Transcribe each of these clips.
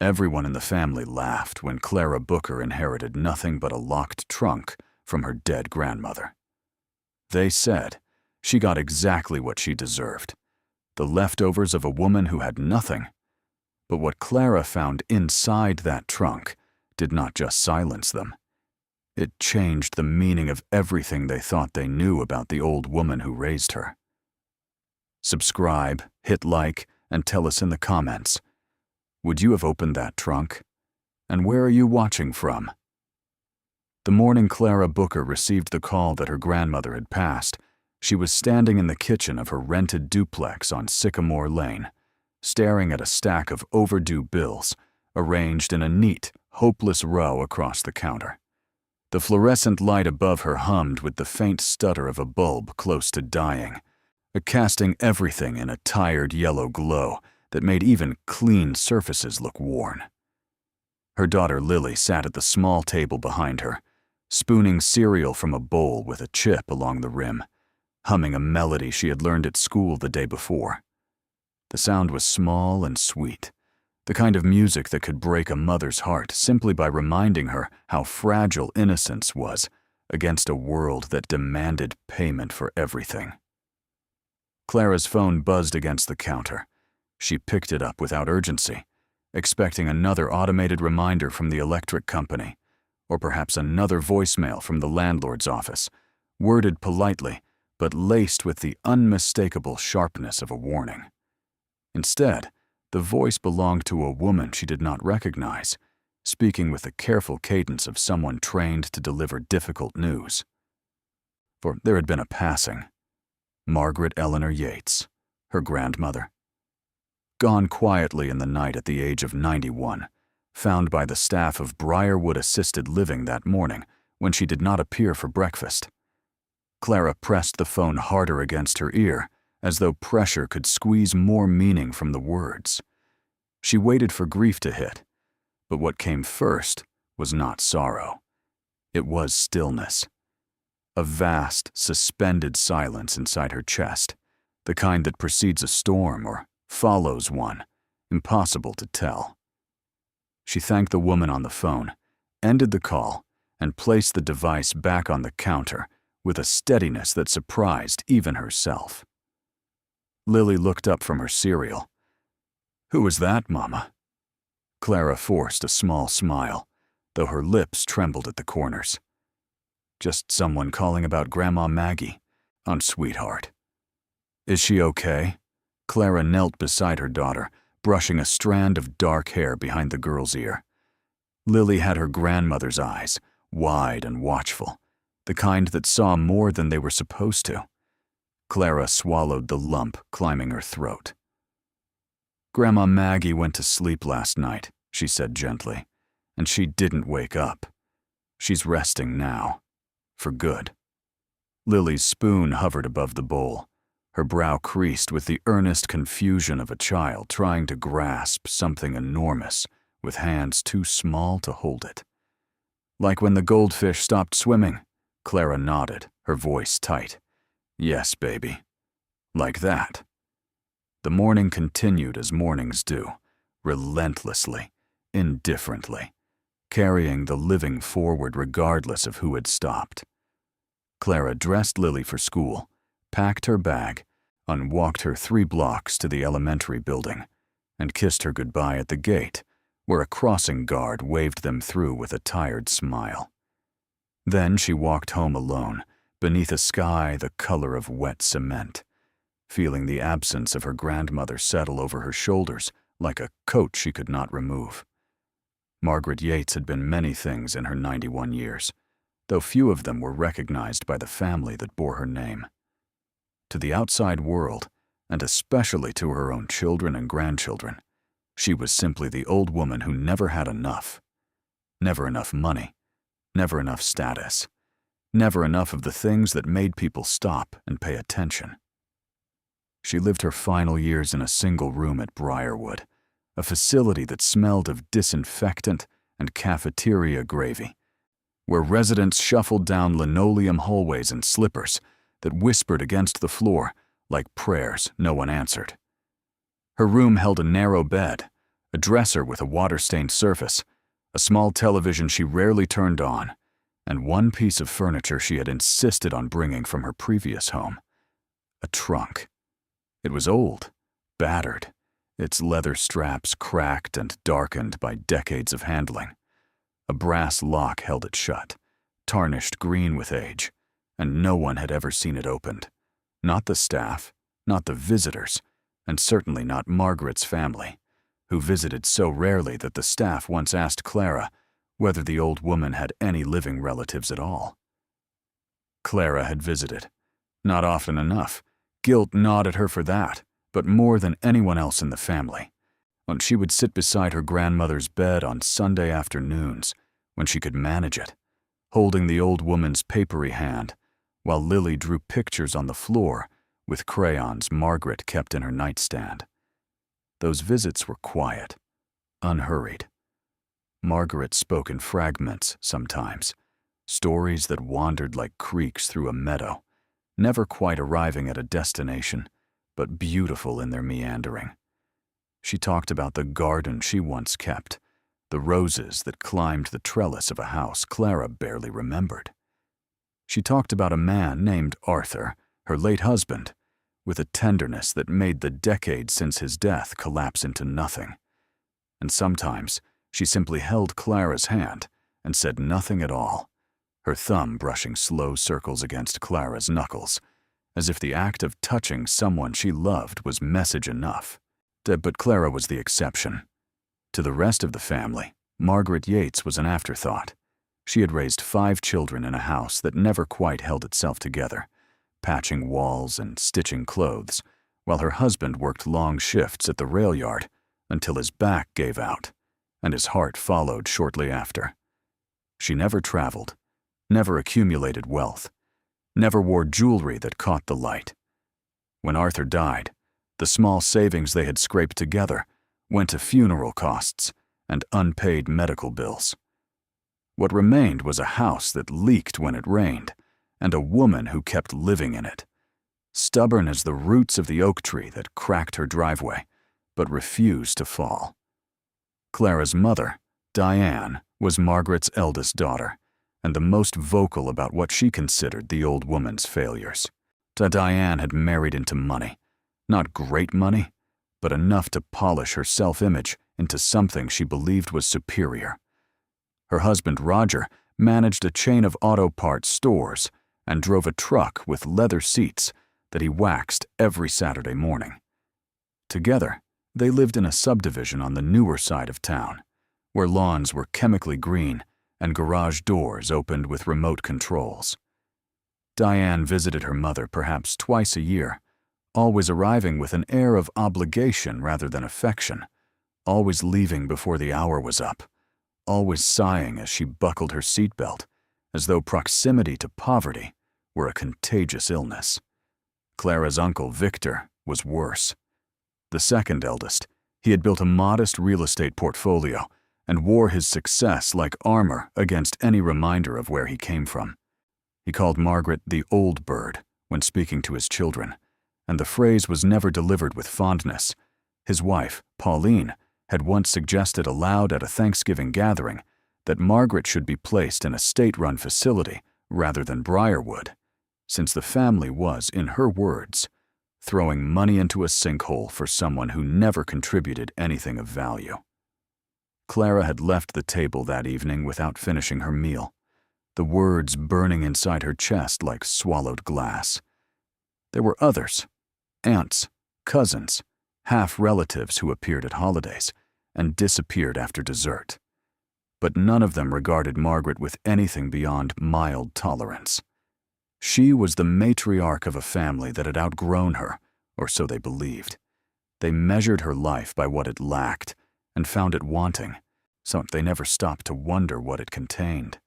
Everyone in the family laughed when Clara Booker inherited nothing but a locked trunk from her dead grandmother. They said she got exactly what she deserved, the leftovers of a woman who had nothing. But what Clara found inside that trunk did not just silence them. It changed the meaning of everything they thought they knew about the old woman who raised her. Subscribe, hit like, and tell us in the comments. Would you have opened that trunk? And where are you watching from? The morning Clara Booker received the call that her grandmother had passed, she was standing in the kitchen of her rented duplex on Sycamore Lane, staring at a stack of overdue bills arranged in a neat, hopeless row across the counter. The fluorescent light above her hummed with the faint stutter of a bulb close to dying, casting everything in a tired yellow glow that made even clean surfaces look worn. Her daughter Lily sat at the small table behind her, spooning cereal from a bowl with a chip along the rim, humming a melody she had learned at school the day before. The sound was small and sweet, the kind of music that could break a mother's heart simply by reminding her how fragile innocence was against a world that demanded payment for everything. Clara's phone buzzed against the counter. She picked it up without urgency, expecting another automated reminder from the electric company, or perhaps another voicemail from the landlord's office, worded politely but laced with the unmistakable sharpness of a warning. Instead, the voice belonged to a woman she did not recognize, speaking with the careful cadence of someone trained to deliver difficult news. For there had been a passing. Margaret Eleanor Yates, her grandmother. Gone quietly in the night at the age of 91, found by the staff of Briarwood Assisted Living that morning when she did not appear for breakfast. Clara pressed the phone harder against her ear, as though pressure could squeeze more meaning from the words. She waited for grief to hit, but what came first was not sorrow. It was stillness. A vast, suspended silence inside her chest, the kind that precedes a storm or follows one, impossible to tell. She thanked the woman on the phone, ended the call, and placed the device back on the counter with a steadiness that surprised even herself. Lily looked up from her cereal. "Who was that, Mama?" Clara forced a small smile, though her lips trembled at the corners. "Just someone calling about Grandma Maggie, sweetheart." "Is she okay?" Clara knelt beside her daughter, brushing a strand of dark hair behind the girl's ear. Lily had her grandmother's eyes, wide and watchful, the kind that saw more than they were supposed to. Clara swallowed the lump climbing her throat. "Grandma Maggie went to sleep last night," she said gently, "and she didn't wake up. She's resting now. For good." Lily's spoon hovered above the bowl, her brow creased with the earnest confusion of a child trying to grasp something enormous with hands too small to hold it. "Like when the goldfish stopped swimming," Clara nodded, her voice tight. "Yes, baby. Like that." The morning continued as mornings do, relentlessly, indifferently, carrying the living forward regardless of who had stopped. Clara dressed Lily for school, packed her bag, and walked her 3 blocks to the elementary building, and kissed her goodbye at the gate, where a crossing guard waved them through with a tired smile. Then she walked home alone, beneath a sky the color of wet cement, feeling the absence of her grandmother settle over her shoulders like a coat she could not remove. Margaret Yates had been many things in her 91 years, though few of them were recognized by the family that bore her name. To the outside world, and especially to her own children and grandchildren, she was simply the old woman who never had enough. Never enough money, never enough status, never enough of the things that made people stop and pay attention. She lived her final years in a single room at Briarwood, a facility that smelled of disinfectant and cafeteria gravy, where residents shuffled down linoleum hallways in slippers that whispered against the floor like prayers no one answered. Her room held a narrow bed, a dresser with a water-stained surface, a small television she rarely turned on, and one piece of furniture she had insisted on bringing from her previous home: a trunk. It was old, battered, its leather straps cracked and darkened by decades of handling. A brass lock held it shut, tarnished green with age, and no one had ever seen it opened. Not the staff, not the visitors, and certainly not Margaret's family, who visited so rarely that the staff once asked Clara whether the old woman had any living relatives at all. Clara had visited. Not often enough. Guilt gnawed at her for that, but more than anyone else in the family. When she would sit beside her grandmother's bed on Sunday afternoons, when she could manage it, holding the old woman's papery hand, while Lily drew pictures on the floor with crayons Margaret kept in her nightstand. Those visits were quiet, unhurried. Margaret spoke in fragments sometimes, stories that wandered like creeks through a meadow, never quite arriving at a destination, but beautiful in their meandering. She talked about the garden she once kept, the roses that climbed the trellis of a house Clara barely remembered. She talked about a man named Arthur, her late husband, with a tenderness that made the decades since his death collapse into nothing. And sometimes she simply held Clara's hand and said nothing at all, her thumb brushing slow circles against Clara's knuckles, as if the act of touching someone she loved was message enough. But Clara was the exception. To the rest of the family, Margaret Yates was an afterthought. She had raised 5 children in a house that never quite held itself together, patching walls and stitching clothes, while her husband worked long shifts at the rail yard until his back gave out, and his heart followed shortly after. She never traveled, never accumulated wealth, never wore jewelry that caught the light. When Arthur died, the small savings they had scraped together went to funeral costs and unpaid medical bills. What remained was a house that leaked when it rained, and a woman who kept living in it, stubborn as the roots of the oak tree that cracked her driveway, but refused to fall. Clara's mother, Diane, was Margaret's eldest daughter, and the most vocal about what she considered the old woman's failures. Diane had married into money, not great money, but enough to polish her self-image into something she believed was superior. Her husband, Roger, managed a chain of auto parts stores and drove a truck with leather seats that he waxed every Saturday morning. Together, they lived in a subdivision on the newer side of town, where lawns were chemically green and garage doors opened with remote controls. Diane visited her mother perhaps twice a year, always arriving with an air of obligation rather than affection, always leaving before the hour was up, always sighing as she buckled her seatbelt, as though proximity to poverty were a contagious illness. Clara's uncle, Victor, was worse. The second eldest, he had built a modest real estate portfolio and wore his success like armor against any reminder of where he came from. He called Margaret the old bird when speaking to his children, and the phrase was never delivered with fondness. His wife, Pauline, had once suggested aloud at a Thanksgiving gathering that Margaret should be placed in a state-run facility rather than Briarwood, since the family was, in her words, throwing money into a sinkhole for someone who never contributed anything of value. Clara had left the table that evening without finishing her meal, the words burning inside her chest like swallowed glass. There were others, aunts, cousins, half-relatives who appeared at holidays and disappeared after dessert. But none of them regarded Margaret with anything beyond mild tolerance. She was the matriarch of a family that had outgrown her, or so they believed. They measured her life by what it lacked and found it wanting, so they never stopped to wonder what it contained.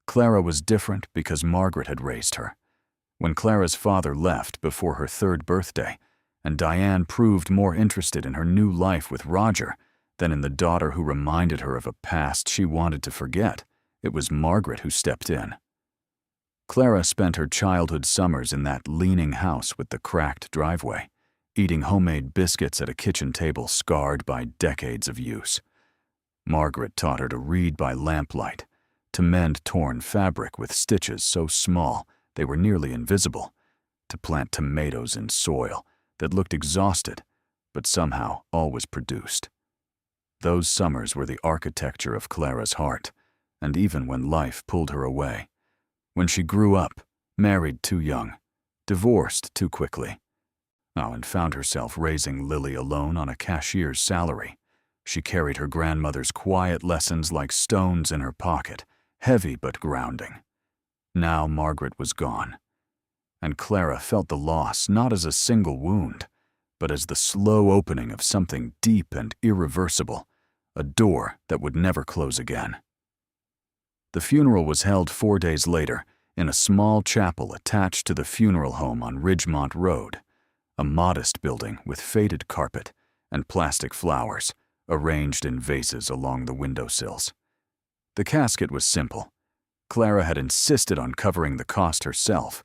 Clara was different because Margaret had raised her. When Clara's father left before her 3rd birthday, and Diane proved more interested in her new life with Roger than in the daughter who reminded her of a past she wanted to forget, it was Margaret who stepped in. Clara spent her childhood summers in that leaning house with the cracked driveway, eating homemade biscuits at a kitchen table scarred by decades of use. Margaret taught her to read by lamplight, to mend torn fabric with stitches so small they were nearly invisible, to plant tomatoes in soil that looked exhausted but somehow always produced. Those summers were the architecture of Clara's heart, and even when life pulled her away, when she grew up, married too young, divorced too quickly, and found herself raising Lily alone on a cashier's salary, she carried her grandmother's quiet lessons like stones in her pocket, heavy but grounding. Now Margaret was gone, and Clara felt the loss not as a single wound, but as the slow opening of something deep and irreversible, a door that would never close again. The funeral was held 4 days later in a small chapel attached to the funeral home on Ridgemont Road, a modest building with faded carpet and plastic flowers arranged in vases along the windowsills. The casket was simple. Clara had insisted on covering the cost herself,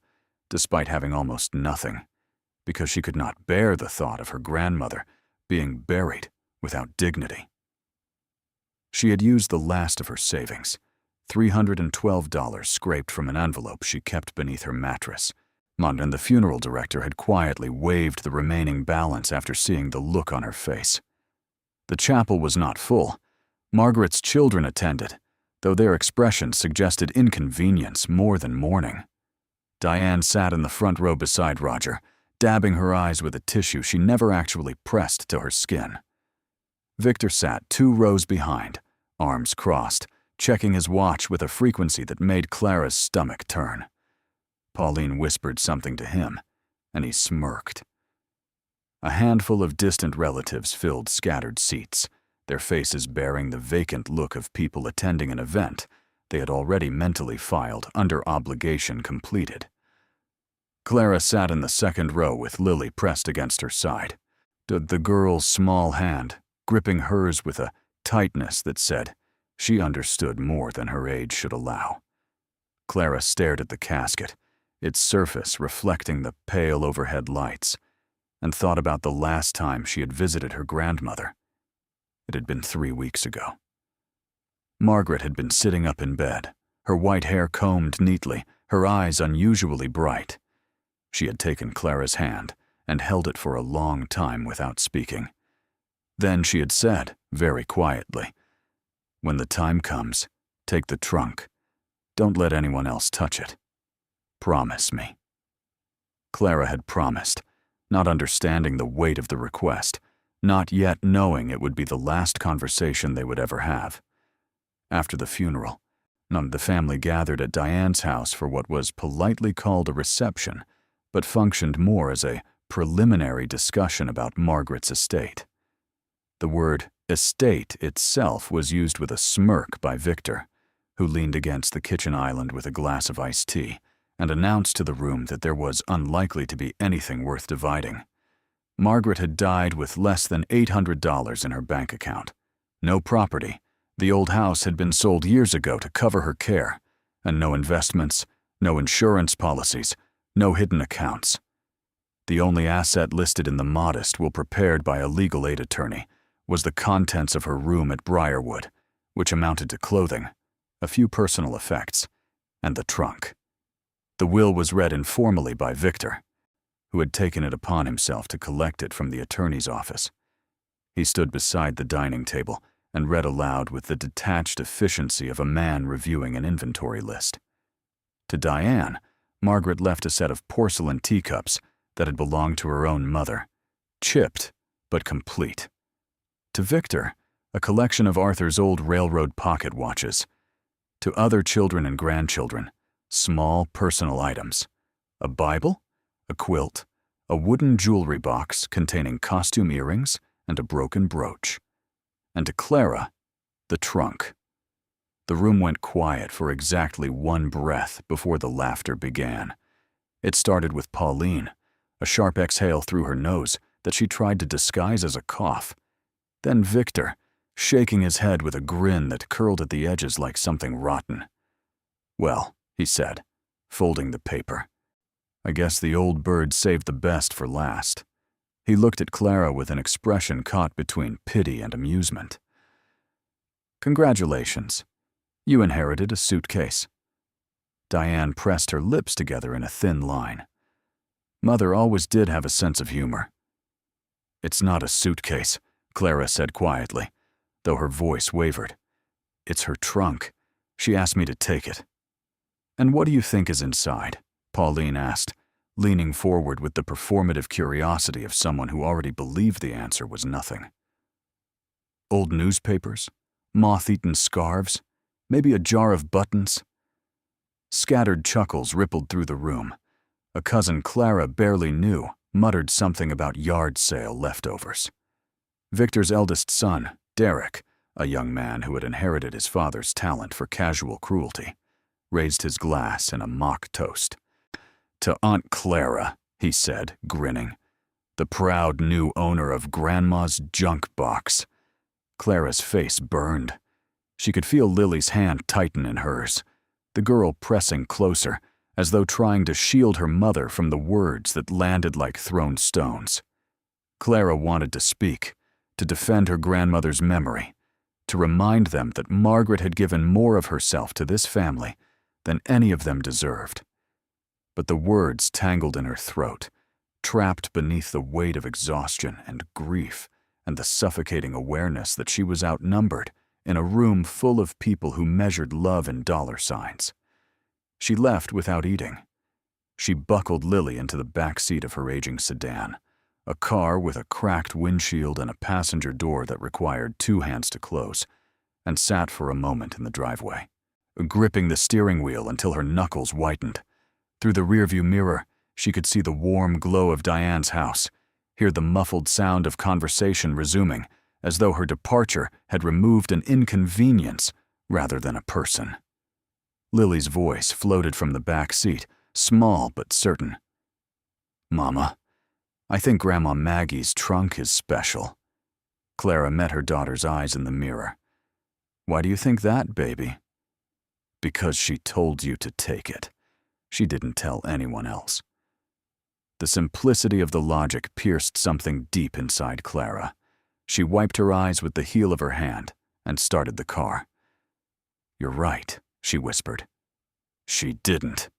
despite having almost nothing, because she could not bear the thought of her grandmother being buried without dignity. She had used the last of her savings, $312 scraped from an envelope she kept beneath her mattress, and the funeral director had quietly waived the remaining balance after seeing the look on her face. The chapel was not full. Margaret's children attended, though their expressions suggested inconvenience more than mourning. Diane sat in the front row beside Roger, dabbing her eyes with a tissue she never actually pressed to her skin. Victor sat 2 rows behind, arms crossed, checking his watch with a frequency that made Clara's stomach turn. Pauline whispered something to him, and he smirked. A handful of distant relatives filled scattered seats, their faces bearing the vacant look of people attending an event they had already mentally filed under obligation completed. Clara sat in the second row with Lily pressed against her side, the girl's small hand gripping hers with a tightness that said she understood more than her age should allow. Clara stared at the casket, its surface reflecting the pale overhead lights, and thought about the last time she had visited her grandmother. It had been 3 weeks ago. Margaret had been sitting up in bed, her white hair combed neatly, her eyes unusually bright. She had taken Clara's hand and held it for a long time without speaking. Then she had said, very quietly, "When the time comes, take the trunk. Don't let anyone else touch it. Promise me." Clara had promised, not understanding the weight of the request, not yet knowing it would be the last conversation they would ever have. After the funeral, the family gathered at Diane's house for what was politely called a reception, but functioned more as a preliminary discussion about Margaret's estate. The word estate itself was used with a smirk by Victor, who leaned against the kitchen island with a glass of iced tea and announced to the room that there was unlikely to be anything worth dividing. Margaret had died with less than $800 in her bank account. No property. The old house had been sold years ago to cover her care, and no investments, no insurance policies, no hidden accounts. The only asset listed in the modest will prepared by a legal aid attorney was the contents of her room at Briarwood, which amounted to clothing, a few personal effects, and the trunk. The will was read informally by Victor, who had taken it upon himself to collect it from the attorney's office. He stood beside the dining table and read aloud with the detached efficiency of a man reviewing an inventory list. To Diane, Margaret left a set of porcelain teacups that had belonged to her own mother, chipped but complete. To Victor, a collection of Arthur's old railroad pocket watches. To other children and grandchildren, small personal items. A Bible, a quilt, a wooden jewelry box containing costume earrings and a broken brooch. And to Clara, the trunk. The room went quiet for exactly 1 breath before the laughter began. It started with Pauline, a sharp exhale through her nose that she tried to disguise as a cough. Then Victor, shaking his head with a grin that curled at the edges like something rotten. "Well," he said, folding the paper, "I guess the old bird saved the best for last." He looked at Clara with an expression caught between pity and amusement. "Congratulations. You inherited a suitcase." Diane pressed her lips together in a thin line. Mother always did have a sense of humor. "It's not a suitcase," Clara said quietly, though her voice wavered. "It's her trunk. She asked me to take it." "And what do you think is inside?" Pauline asked, leaning forward with the performative curiosity of someone who already believed the answer was nothing. "Old newspapers, moth-eaten scarves, maybe a jar of buttons." Scattered chuckles rippled through the room. A cousin Clara barely knew muttered something about yard sale leftovers. Victor's eldest son, Derek, a young man who had inherited his father's talent for casual cruelty, raised his glass in a mock toast. "To Aunt Clara," he said, grinning, "the proud new owner of Grandma's junk box." Clara's face burned. She could feel Lily's hand tighten in hers, the girl pressing closer, as though trying to shield her mother from the words that landed like thrown stones. Clara wanted to speak, to defend her grandmother's memory, to remind them that Margaret had given more of herself to this family than any of them deserved. But the words tangled in her throat, trapped beneath the weight of exhaustion and grief and the suffocating awareness that she was outnumbered in a room full of people who measured love in dollar signs. She left without eating. She buckled Lily into the back seat of her aging sedan, a car with a cracked windshield and a passenger door that required 2 hands to close, and sat for a moment in the driveway, gripping the steering wheel until her knuckles whitened. Through the rearview mirror, she could see the warm glow of Diane's house, hear the muffled sound of conversation resuming, as though her departure had removed an inconvenience rather than a person. Lily's voice floated from the back seat, small but certain. "Mama, I think Grandma Maggie's trunk is special." Clara met her daughter's eyes in the mirror. "Why do you think that, baby?" "Because she told you to take it. She didn't tell anyone else." The simplicity of the logic pierced something deep inside Clara. She wiped her eyes with the heel of her hand and started the car. "You're right," she whispered. "She didn't."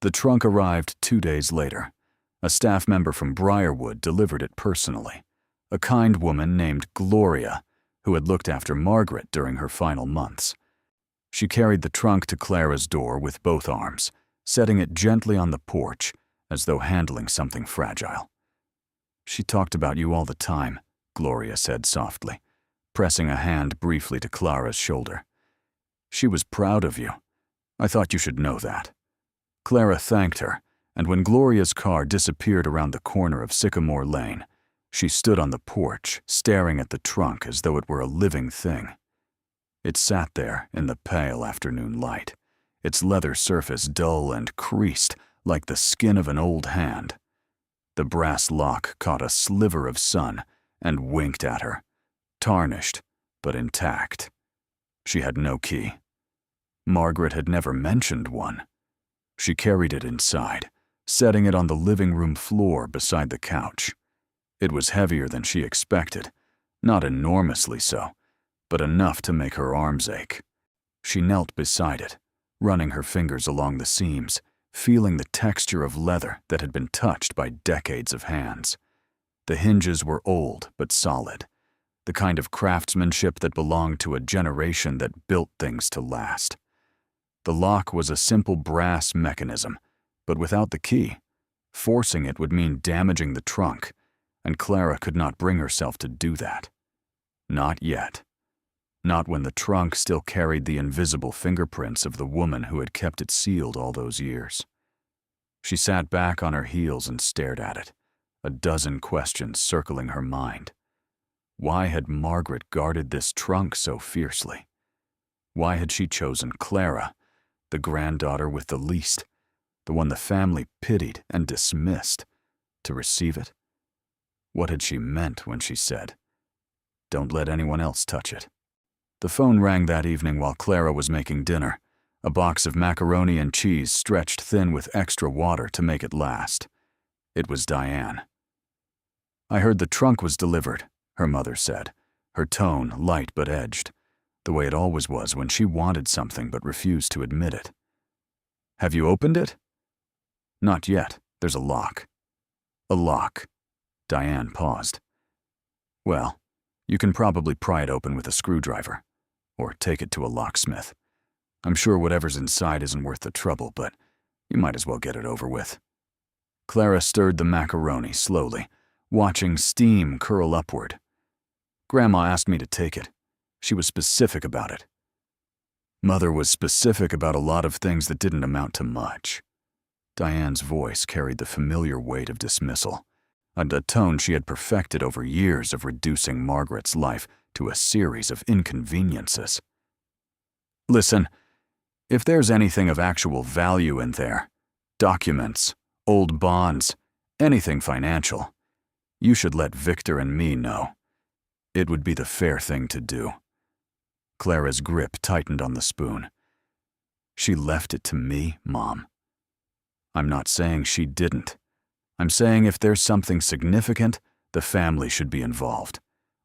The trunk arrived 2 days later. A staff member from Briarwood delivered it personally, a kind woman named Gloria, who had looked after Margaret during her final months. She carried the trunk to Clara's door with both arms, setting it gently on the porch, as though handling something fragile. "She talked about you all the time," Gloria said softly, pressing a hand briefly to Clara's shoulder. "She was proud of you. I thought you should know that." Clara thanked her, and when Gloria's car disappeared around the corner of Sycamore Lane, she stood on the porch, staring at the trunk as though it were a living thing. It sat there in the pale afternoon light, its leather surface dull and creased like the skin of an old hand. The brass lock caught a sliver of sun and winked at her, tarnished but intact. She had no key. Margaret had never mentioned one. She carried it inside, setting it on the living room floor beside the couch. It was heavier than she expected, not enormously so, but enough to make her arms ache. She knelt beside it, running her fingers along the seams, feeling the texture of leather that had been touched by decades of hands. The hinges were old but solid, the kind of craftsmanship that belonged to a generation that built things to last. The lock was a simple brass mechanism, but without the key. Forcing it would mean damaging the trunk, and Clara could not bring herself to do that. Not yet. Not when the trunk still carried the invisible fingerprints of the woman who had kept it sealed all those years. She sat back on her heels and stared at it, a dozen questions circling her mind. Why had Margaret guarded this trunk so fiercely? Why had she chosen Clara, the granddaughter with the least, the one the family pitied and dismissed, to receive it? What had she meant when she said, "Don't let anyone else touch it"? The phone rang that evening while Clara was making dinner, a box of macaroni and cheese stretched thin with extra water to make it last. It was Diane. "I heard the trunk was delivered," her mother said, her tone light but edged, the way it always was when she wanted something but refused to admit it. "Have you opened it?" "Not yet. There's a lock." "A lock." Diane paused. "Well, you can probably pry it open with a screwdriver, or take it to a locksmith. I'm sure whatever's inside isn't worth the trouble, but you might as well get it over with." Clara stirred the macaroni slowly, watching steam curl upward. "Grandma asked me to take it. She was specific about it." Mother was specific about a lot of things that didn't amount to much. Diane's voice carried the familiar weight of dismissal, and a tone she had perfected over years of reducing Margaret's life to a series of inconveniences. "Listen, if there's anything of actual value in there, documents, old bonds, anything financial, you should let Victor and me know. It would be the fair thing to do." Clara's grip tightened on the spoon. "She left it to me, Mom." "I'm not saying she didn't. I'm saying if there's something significant, the family should be involved.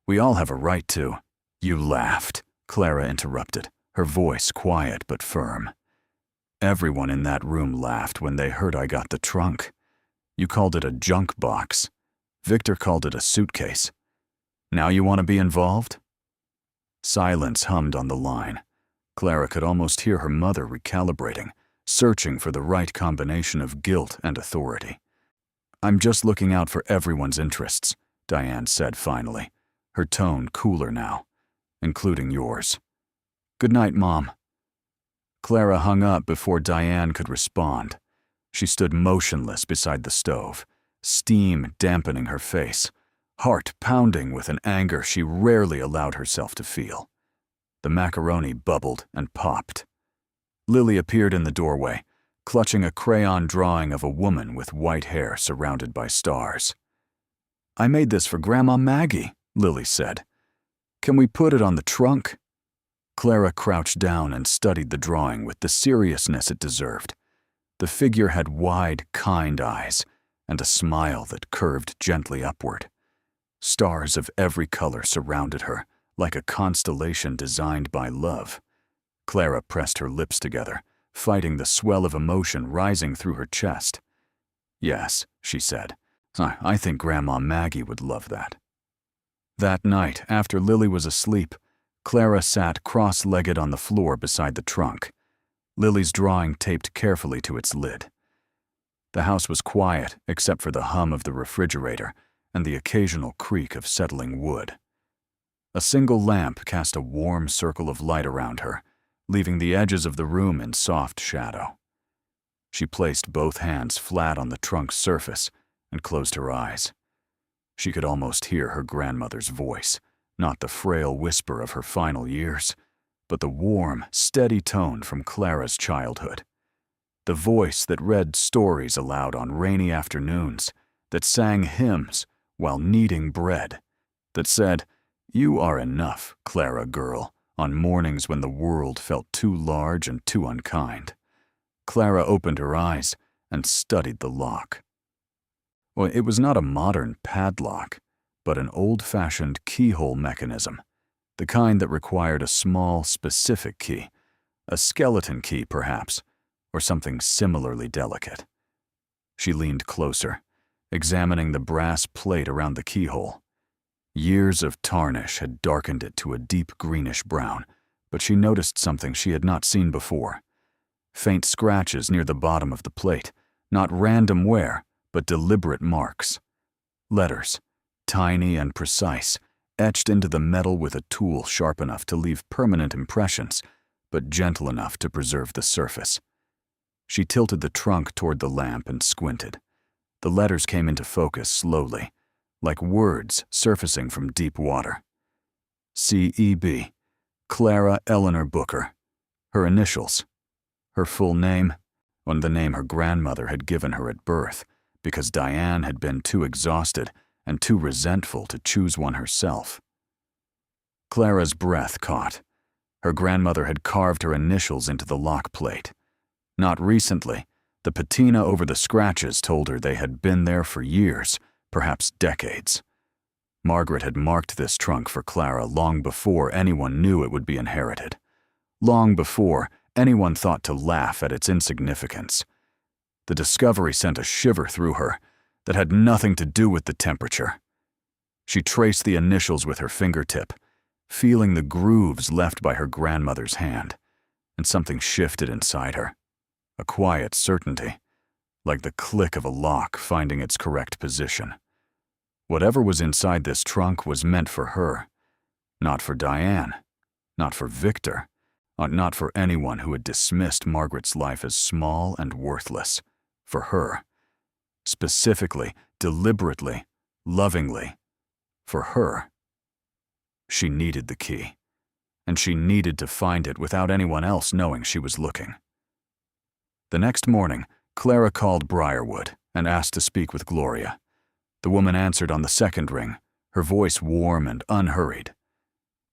We all have a right to—" "You laughed," Clara interrupted, her voice quiet but firm. "Everyone in that room laughed when they heard I got the trunk. You called it a junk box. Victor called it a suitcase. Now you want to be involved?" Silence hummed on the line. Clara could almost hear her mother recalibrating, searching for the right combination of guilt and authority. "I'm just looking out for everyone's interests," Diane said finally, her tone cooler now, "including yours. Good night, Mom." Clara hung up before Diane could respond. She stood motionless beside the stove, steam dampening her face, heart pounding with an anger she rarely allowed herself to feel. The macaroni bubbled and popped. Lily appeared in the doorway, clutching a crayon drawing of a woman with white hair surrounded by stars. "I made this for Grandma Maggie," Lily said. "Can we put it on the trunk?" Clara crouched down and studied the drawing with the seriousness it deserved. The figure had wide, kind eyes and a smile that curved gently upward. Stars of every color surrounded her, like a constellation designed by love. Clara pressed her lips together, fighting the swell of emotion rising through her chest. "Yes," she said. I think Grandma Maggie would love that." That night, after Lily was asleep, Clara sat cross-legged on the floor beside the trunk, Lily's drawing taped carefully to its lid. The house was quiet except for the hum of the refrigerator and the occasional creak of settling wood. A single lamp cast a warm circle of light around her, leaving the edges of the room in soft shadow. She placed both hands flat on the trunk's surface and closed her eyes. She could almost hear her grandmother's voice, not the frail whisper of her final years, but the warm, steady tone from Clara's childhood. The voice that read stories aloud on rainy afternoons, that sang hymns while kneading bread, that said, "You are enough, Clara girl," on mornings when the world felt too large and too unkind. Clara opened her eyes and studied the lock. Well, it was not a modern padlock, but an old-fashioned keyhole mechanism, the kind that required a small, specific key, a skeleton key perhaps, or something similarly delicate. She leaned closer, examining the brass plate around the keyhole. Years of tarnish had darkened it to a deep greenish brown, but she noticed something she had not seen before. Faint scratches near the bottom of the plate, not random wear, but deliberate marks. Letters, tiny and precise, etched into the metal with a tool sharp enough to leave permanent impressions, but gentle enough to preserve the surface. She tilted the trunk toward the lamp and squinted. The letters came into focus slowly, like words surfacing from deep water. C.E.B., Clara Eleanor Booker. Her initials. Her full name, and the name her grandmother had given her at birth, because Diane had been too exhausted and too resentful to choose one herself. Clara's breath caught. Her grandmother had carved her initials into the lock plate. Not recently. The patina over the scratches told her they had been there for years, perhaps decades. Margaret had marked this trunk for Clara long before anyone knew it would be inherited. Long before anyone thought to laugh at its insignificance. The discovery sent a shiver through her that had nothing to do with the temperature. She traced the initials with her fingertip, feeling the grooves left by her grandmother's hand, and something shifted inside her. A quiet certainty, like the click of a lock finding its correct position. Whatever was inside this trunk was meant for her, not for Diane, not for Victor, not for anyone who had dismissed Margaret's life as small and worthless. For her. Specifically, deliberately, lovingly. For her. She needed the key, and she needed to find it without anyone else knowing she was looking. The next morning, Clara called Briarwood and asked to speak with Gloria. The woman answered on the second ring, her voice warm and unhurried.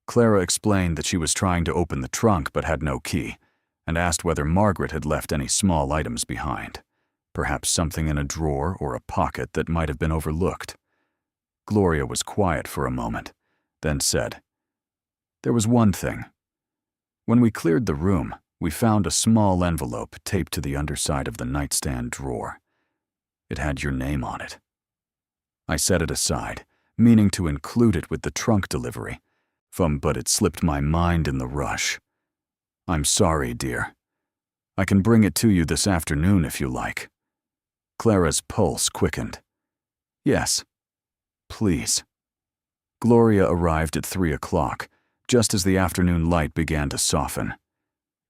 Clara explained that she was trying to open the trunk but had no key, and asked whether Margaret had left any small items behind. Perhaps something in a drawer or a pocket that might have been overlooked. Gloria was quiet for a moment, then said, "There was one thing. When we cleared the room, we found a small envelope taped to the underside of the nightstand drawer. It had your name on it." I set it aside, meaning to include it with the trunk delivery, but it slipped my mind in the rush. "I'm sorry, dear. I can bring it to you this afternoon if you like." Clara's pulse quickened. "Yes, please." Gloria arrived at 3 o'clock, just as the afternoon light began to soften.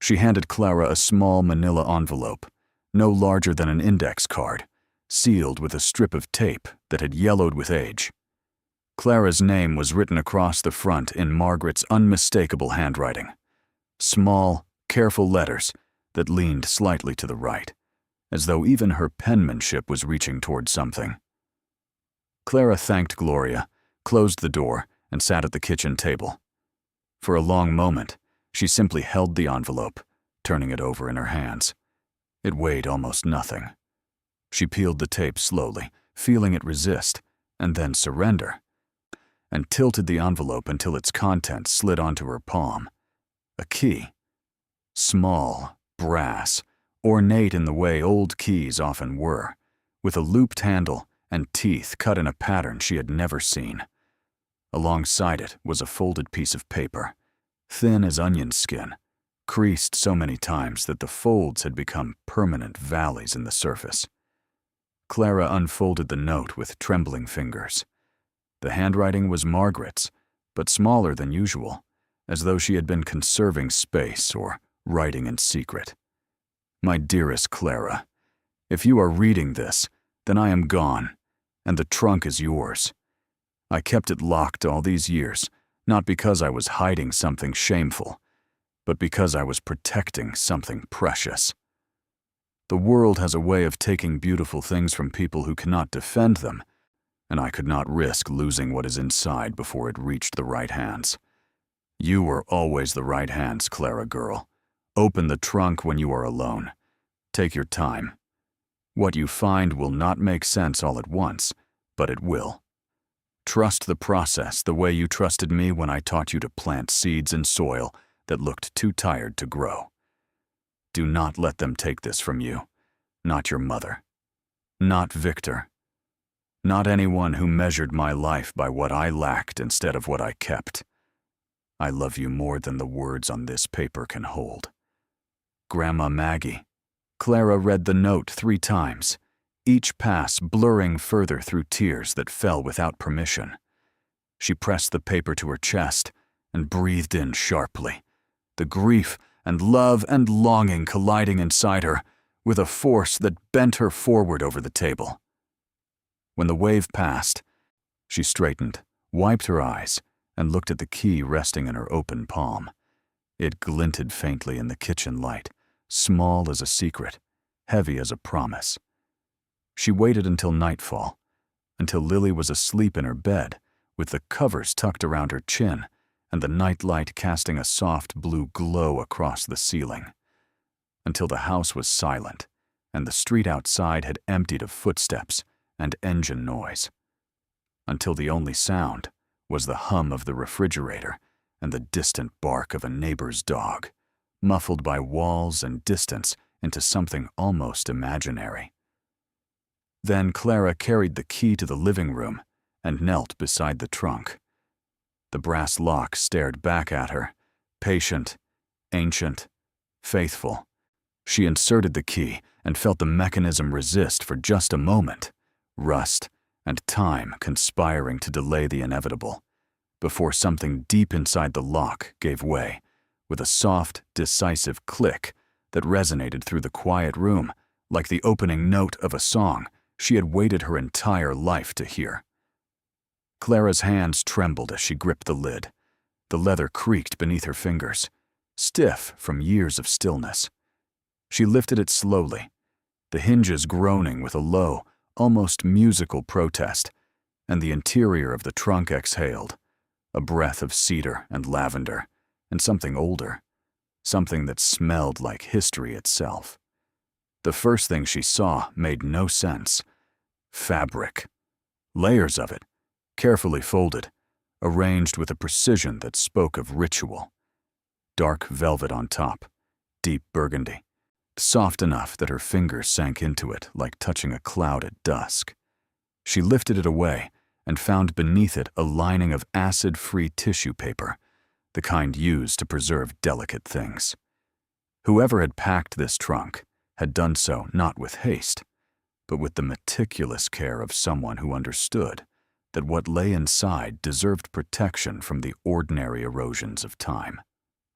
She handed Clara a small manila envelope, no larger than an index card, sealed with a strip of tape that had yellowed with age. Clara's name was written across the front in Margaret's unmistakable handwriting. Small, careful letters that leaned slightly to the right, as though even her penmanship was reaching toward something. Clara thanked Gloria, closed the door, and sat at the kitchen table. For a long moment, she simply held the envelope, turning it over in her hands. It weighed almost nothing. She peeled the tape slowly, feeling it resist, and then surrender, and tilted the envelope until its contents slid onto her palm. A key. Small, brass, ornate in the way old keys often were, with a looped handle and teeth cut in a pattern she had never seen. Alongside it was a folded piece of paper, thin as onion skin, creased so many times that the folds had become permanent valleys in the surface. Clara unfolded the note with trembling fingers. The handwriting was Margaret's, but smaller than usual, as though she had been conserving space or writing in secret. "My dearest Clara, if you are reading this, then I am gone, and the trunk is yours. I kept it locked all these years, not because I was hiding something shameful, but because I was protecting something precious. The world has a way of taking beautiful things from people who cannot defend them, and I could not risk losing what is inside before it reached the right hands. You were always the right hands, Clara girl. Open the trunk when you are alone. Take your time. What you find will not make sense all at once, but it will. Trust the process the way you trusted me when I taught you to plant seeds in soil that looked too tired to grow. Do not let them take this from you. Not your mother. Not Victor. Not anyone who measured my life by what I lacked instead of what I kept. I love you more than the words on this paper can hold. Grandma Maggie." Clara read the note 3 times, each pass blurring further through tears that fell without permission. She pressed the paper to her chest and breathed in sharply, the grief and love and longing colliding inside her with a force that bent her forward over the table. When the wave passed, she straightened, wiped her eyes, and looked at the key resting in her open palm. It glinted faintly in the kitchen light, small as a secret, heavy as a promise. She waited until nightfall, until Lily was asleep in her bed, with the covers tucked around her chin and the nightlight casting a soft blue glow across the ceiling, until the house was silent and the street outside had emptied of footsteps and engine noise. until the only sound was the hum of the refrigerator and the distant bark of a neighbor's dog, muffled by walls and distance into something almost imaginary. Then Clara carried the key to the living room and knelt beside the trunk. The brass lock stared back at her, patient, ancient, faithful. She inserted the key and felt the mechanism resist for just a moment, rust and time conspiring to delay the inevitable, before something deep inside the lock gave way, with a soft, decisive click that resonated through the quiet room like the opening note of a song she had waited her entire life to hear. Clara's hands trembled as she gripped the lid. The leather creaked beneath her fingers, stiff from years of stillness. She lifted it slowly, the hinges groaning with a low, almost musical protest, and the interior of the trunk exhaled, a breath of cedar and lavender, and something older, something that smelled like history itself. The first thing she saw made no sense. Fabric. Layers of it, carefully folded, arranged with a precision that spoke of ritual. Dark velvet on top, deep burgundy, soft enough that her fingers sank into it like touching a cloud at dusk. She lifted it away and found beneath it a lining of acid-free tissue paper, the kind used to preserve delicate things. Whoever had packed this trunk had done so not with haste, but with the meticulous care of someone who understood that what lay inside deserved protection from the ordinary erosions of time.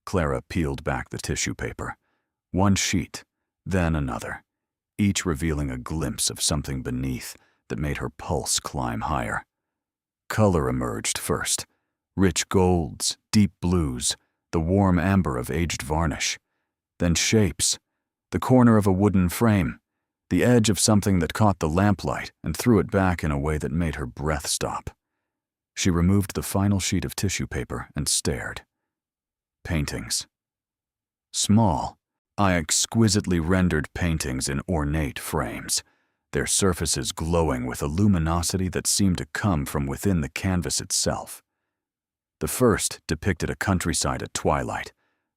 Clara peeled back the tissue paper, one sheet, then another, each revealing a glimpse of something beneath that made her pulse climb higher. Color emerged first, rich golds, deep blues, the warm amber of aged varnish. Then shapes, the corner of a wooden frame, the edge of something that caught the lamplight and threw it back in a way that made her breath stop. She removed the final sheet of tissue paper and stared. Paintings. Small, exquisitely rendered paintings in ornate frames, their surfaces glowing with a luminosity that seemed to come from within the canvas itself. The first depicted a countryside at twilight,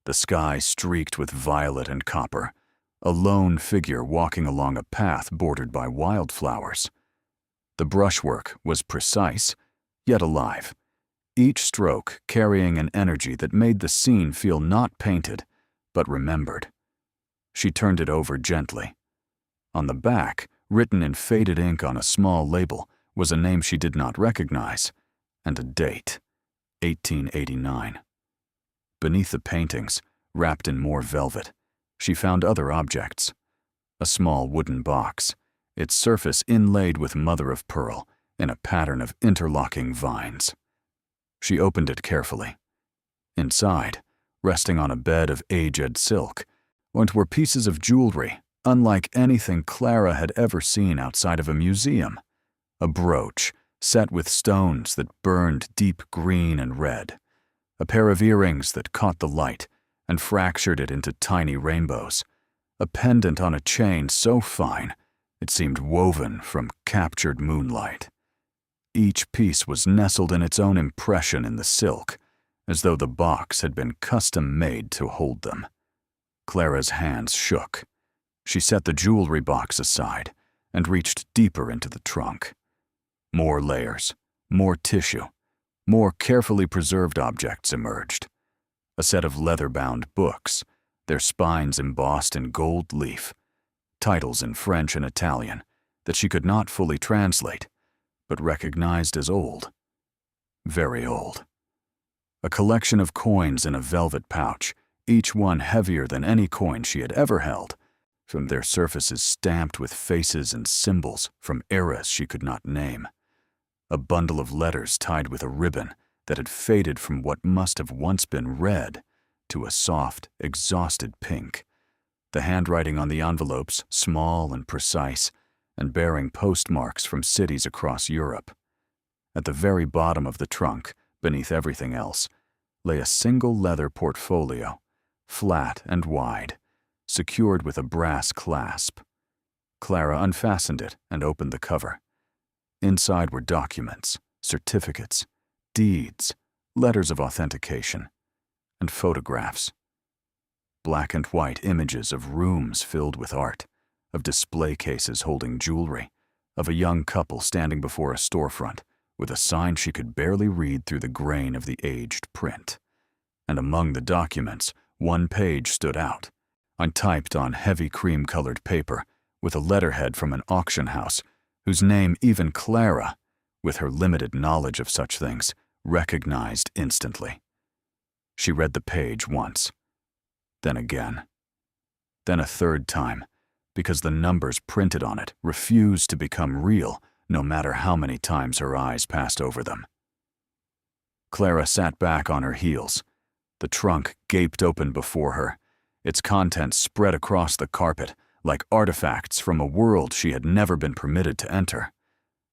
the sky streaked with violet and copper, a lone figure walking along a path bordered by wildflowers. The brushwork was precise, yet alive, each stroke carrying an energy that made the scene feel not painted, but remembered. She turned it over gently. On the back, written in faded ink on a small label, was a name she did not recognize, and a date, 1889. Beneath the paintings, wrapped in more velvet, she found other objects. A small wooden box, its surface inlaid with mother-of-pearl in a pattern of interlocking vines. She opened it carefully. Inside, resting on a bed of aged silk, were pieces of jewelry unlike anything Clara had ever seen outside of a museum. A brooch set with stones that burned deep green and red. A pair of earrings that caught the light and fractured it into tiny rainbows. A pendant on a chain so fine it seemed woven from captured moonlight. Each piece was nestled in its own impression in the silk, as though the box had been custom-made to hold them. Clara's hands shook. She set the jewelry box aside and reached deeper into the trunk. More layers, more tissue, more carefully preserved objects emerged. A set of leather-bound books, their spines embossed in gold leaf, titles in French and Italian that she could not fully translate, but recognized as old. Very old. A collection of coins in a velvet pouch, each one heavier than any coin she had ever held, from their surfaces stamped with faces and symbols from eras she could not name. A bundle of letters tied with a ribbon that had faded from what must have once been red to a soft, exhausted pink. The handwriting on the envelopes small and precise, and bearing postmarks from cities across Europe. At the very bottom of the trunk, beneath everything else, lay a single leather portfolio, flat and wide, secured with a brass clasp. Clara unfastened it and opened the cover. Inside were documents, certificates, deeds, letters of authentication, and photographs. Black and white images of rooms filled with art, of display cases holding jewelry, of a young couple standing before a storefront with a sign she could barely read through the grain of the aged print. And among the documents, one page stood out, untyped on heavy cream-colored paper, with a letterhead from an auction house, whose name even Clara, with her limited knowledge of such things, recognized instantly. She read the page once, then again, then a third time, because the numbers printed on it refused to become real no matter how many times her eyes passed over them. Clara sat back on her heels. The trunk gaped open before her, its contents spread across the carpet like artifacts from a world she had never been permitted to enter.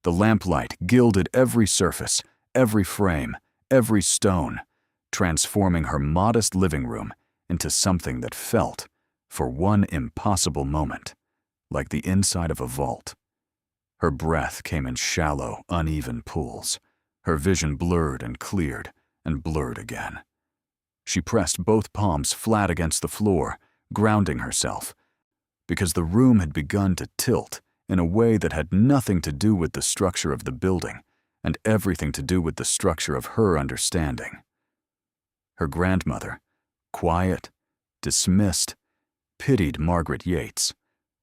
The lamplight gilded every surface, every frame, every stone, transforming her modest living room into something that felt, for one impossible moment, like the inside of a vault. Her breath came in shallow, uneven pulls. Her vision blurred and cleared, and blurred again. She pressed both palms flat against the floor, grounding herself, because the room had begun to tilt in a way that had nothing to do with the structure of the building and everything to do with the structure of her understanding. Her grandmother, quiet, dismissed, pitied Margaret Yates,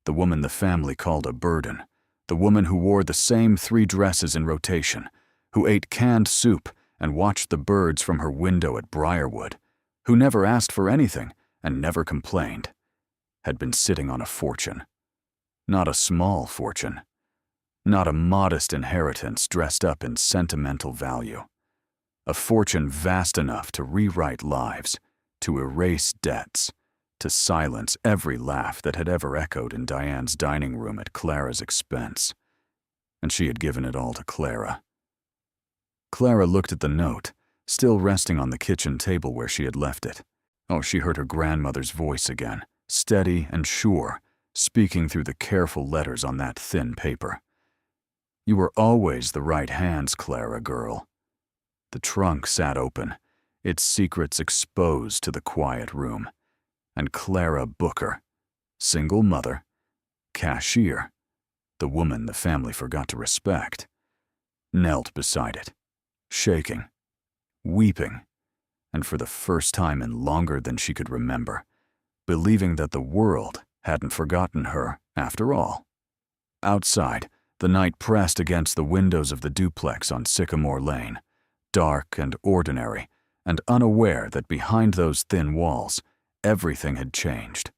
the woman the family called a burden, the woman who wore the same 3 dresses in rotation, who ate canned soup and watched the birds from her window at Briarwood, who never asked for anything and never complained, had been sitting on a fortune. Not a small fortune. Not a modest inheritance dressed up in sentimental value. A fortune vast enough to rewrite lives, to erase debts, to silence every laugh that had ever echoed in Diane's dining room at Clara's expense. And she had given it all to Clara. Clara looked at the note, still resting on the kitchen table where she had left it. Oh, she heard her grandmother's voice again, steady and sure, speaking through the careful letters on that thin paper. "You were always the right hands, Clara, girl." The trunk sat open, its secrets exposed to the quiet room, and Clara Booker, single mother, cashier, the woman the family forgot to respect, knelt beside it, shaking, weeping, and for the first time in longer than she could remember, believing that the world hadn't forgotten her after all. Outside, the night pressed against the windows of the duplex on Sycamore Lane, dark and ordinary, and unaware that behind those thin walls, everything had changed.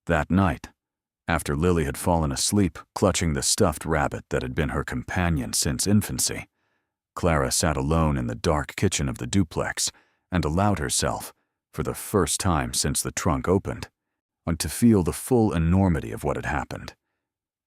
That night, after Lily had fallen asleep clutching the stuffed rabbit that had been her companion since infancy, Clara sat alone in the dark kitchen of the duplex and allowed herself, for the first time since the trunk opened, to feel the full enormity of what had happened.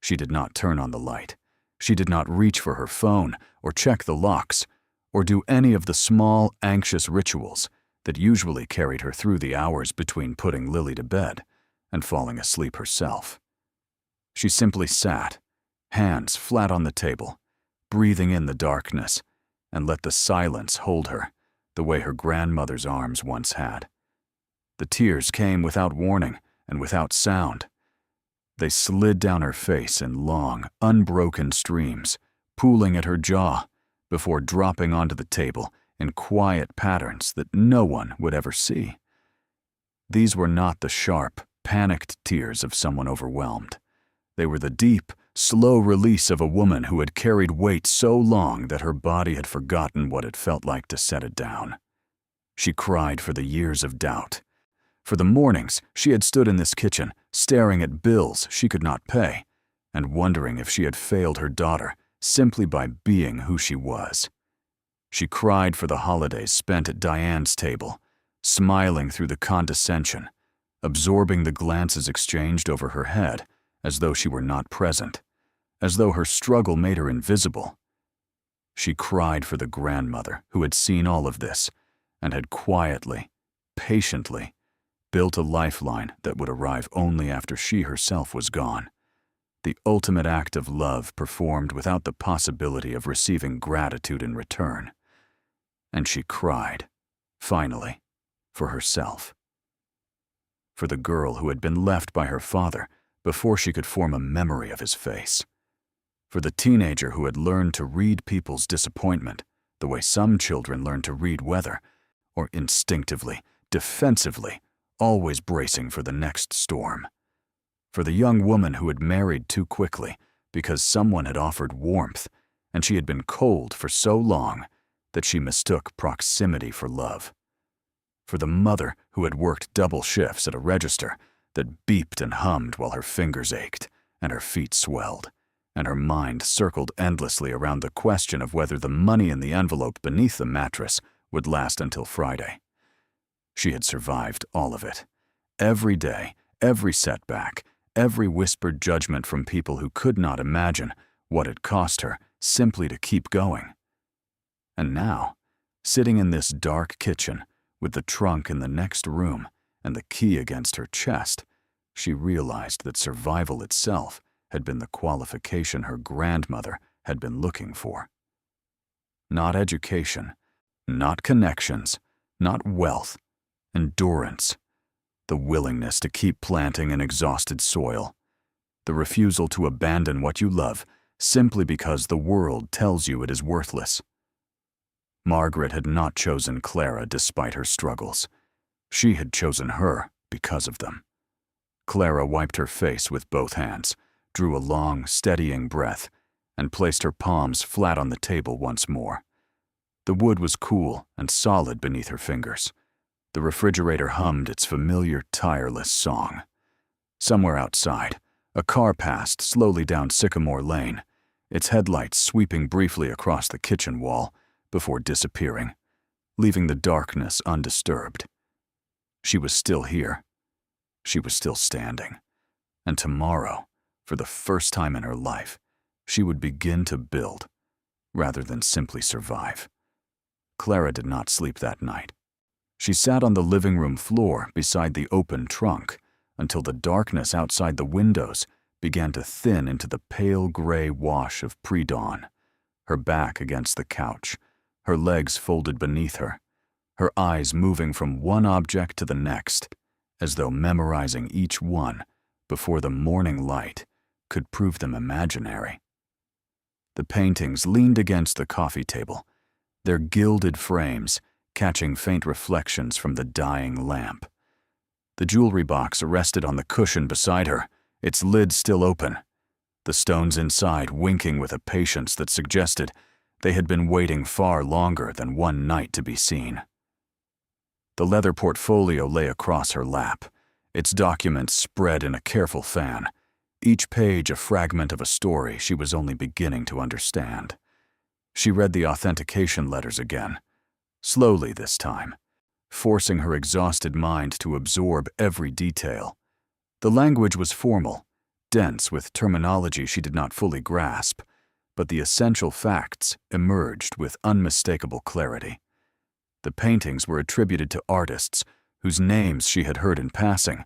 She did not turn on the light. She did not reach for her phone or check the locks or do any of the small, anxious rituals that usually carried her through the hours between putting Lily to bed and falling asleep herself. She simply sat, hands flat on the table, breathing in the darkness, and let the silence hold her the way her grandmother's arms once had. The tears came without warning and without sound. They slid down her face in long, unbroken streams, pooling at her jaw before dropping onto the table in quiet patterns that no one would ever see. These were not the sharp, panicked tears of someone overwhelmed. They were the deep, slow release of a woman who had carried weight so long that her body had forgotten what it felt like to set it down. She cried for the years of doubt, for the mornings she had stood in this kitchen, staring at bills she could not pay, and wondering if she had failed her daughter simply by being who she was. She cried for the holidays spent at Diane's table, smiling through the condescension, absorbing the glances exchanged over her head as though she were not present, as though her struggle made her invisible. She cried for the grandmother who had seen all of this and had quietly, patiently, built a lifeline that would arrive only after she herself was gone, the ultimate act of love performed without the possibility of receiving gratitude in return. And she cried, finally, for herself. For the girl who had been left by her father before she could form a memory of his face. For the teenager who had learned to read people's disappointment the way some children learn to read weather, or instinctively, defensively, always bracing for the next storm. For the young woman who had married too quickly because someone had offered warmth, and she had been cold for so long that she mistook proximity for love. For the mother who had worked double shifts at a register that beeped and hummed while her fingers ached and her feet swelled, and her mind circled endlessly around the question of whether the money in the envelope beneath the mattress would last until Friday. She had survived all of it. Every day, every setback, every whispered judgment from people who could not imagine what it cost her simply to keep going. And now, sitting in this dark kitchen, with the trunk in the next room and the key against her chest, she realized that survival itself had been the qualification her grandmother had been looking for. Not education, not connections, not wealth, endurance, the willingness to keep planting in exhausted soil, the refusal to abandon what you love simply because the world tells you it is worthless. Margaret had not chosen Clara despite her struggles. She had chosen her because of them. Clara wiped her face with both hands, drew a long, steadying breath, and placed her palms flat on the table once more. The wood was cool and solid beneath her fingers. The refrigerator hummed its familiar, tireless song. Somewhere outside, a car passed slowly down Sycamore Lane, its headlights sweeping briefly across the kitchen wall before disappearing, leaving the darkness undisturbed. She was still here. She was still standing. And tomorrow, for the first time in her life, she would begin to build, rather than simply survive. Clara did not sleep that night. She sat on the living room floor beside the open trunk until the darkness outside the windows began to thin into the pale gray wash of pre-dawn, her back against the couch, her legs folded beneath her, her eyes moving from one object to the next, as though memorizing each one before the morning light could prove them imaginary. The paintings leaned against the coffee table, their gilded frames catching faint reflections from the dying lamp. The jewelry box rested on the cushion beside her, its lid still open, the stones inside winking with a patience that suggested they had been waiting far longer than one night to be seen. The leather portfolio lay across her lap, its documents spread in a careful fan, each page a fragment of a story she was only beginning to understand. She read the authentication letters again, slowly this time, forcing her exhausted mind to absorb every detail. The language was formal, dense with terminology she did not fully grasp, but the essential facts emerged with unmistakable clarity. The paintings were attributed to artists whose names she had heard in passing,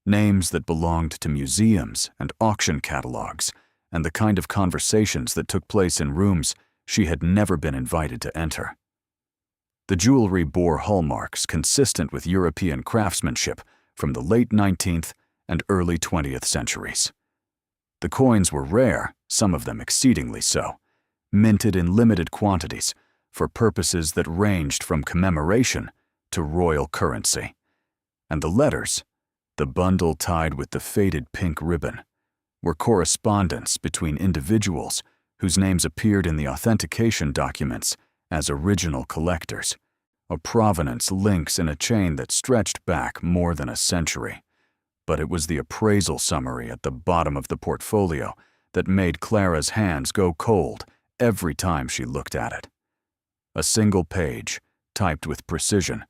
names that belonged to museums and auction catalogs, and the kind of conversations that took place in rooms she had never been invited to enter. The jewelry bore hallmarks consistent with European craftsmanship from the late 19th and early 20th centuries. The coins were rare, some of them exceedingly so, minted in limited quantities for purposes that ranged from commemoration to royal currency. And the letters, the bundle tied with the faded pink ribbon, were correspondence between individuals whose names appeared in the authentication documents as original collectors, a provenance links in a chain that stretched back more than a century. But it was the appraisal summary at the bottom of the portfolio that made Clara's hands go cold every time she looked at it. A single page, typed with precision,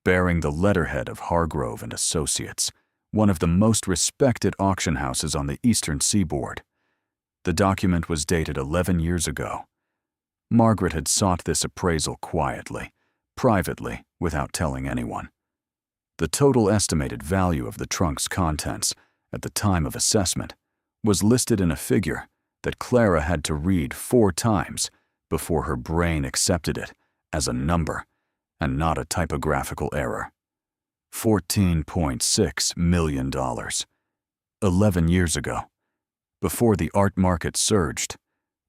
bearing the letterhead of Hargrove and Associates, one of the most respected auction houses on the eastern seaboard. The document was dated 11 years ago. Margaret had sought this appraisal quietly, privately, without telling anyone. The total estimated value of the trunk's contents at the time of assessment was listed in a figure that Clara had to read 4 times before her brain accepted it as a number and not a typographical error. $14.6 million. 11 years ago, before the art market surged,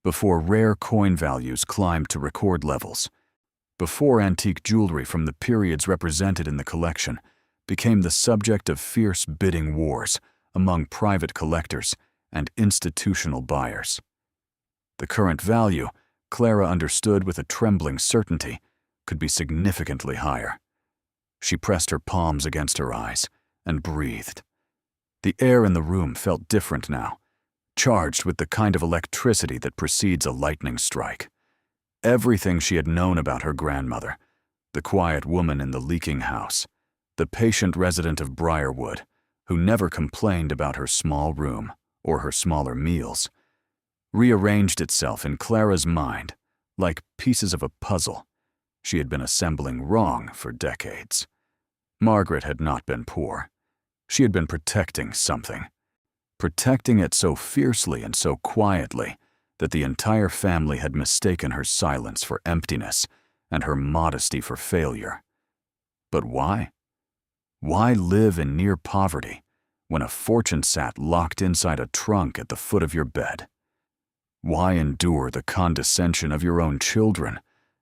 before rare coin values climbed to record levels, before antique jewelry from the periods represented in the collection became the subject of fierce bidding wars among private collectors and institutional buyers. The current value, Clara understood with a trembling certainty, could be significantly higher. She pressed her palms against her eyes and breathed. The air in the room felt different now, charged with the kind of electricity that precedes a lightning strike. Everything she had known about her grandmother, the quiet woman in the leaking house, the patient resident of Briarwood, who never complained about her small room or her smaller meals, rearranged itself in Clara's mind like pieces of a puzzle she had been assembling wrong for decades. Margaret had not been poor. She had been protecting something, protecting it so fiercely and so quietly that the entire family had mistaken her silence for emptiness and her modesty for failure. But why? Why live in near poverty when a fortune sat locked inside a trunk at the foot of your bed? Why endure the condescension of your own children,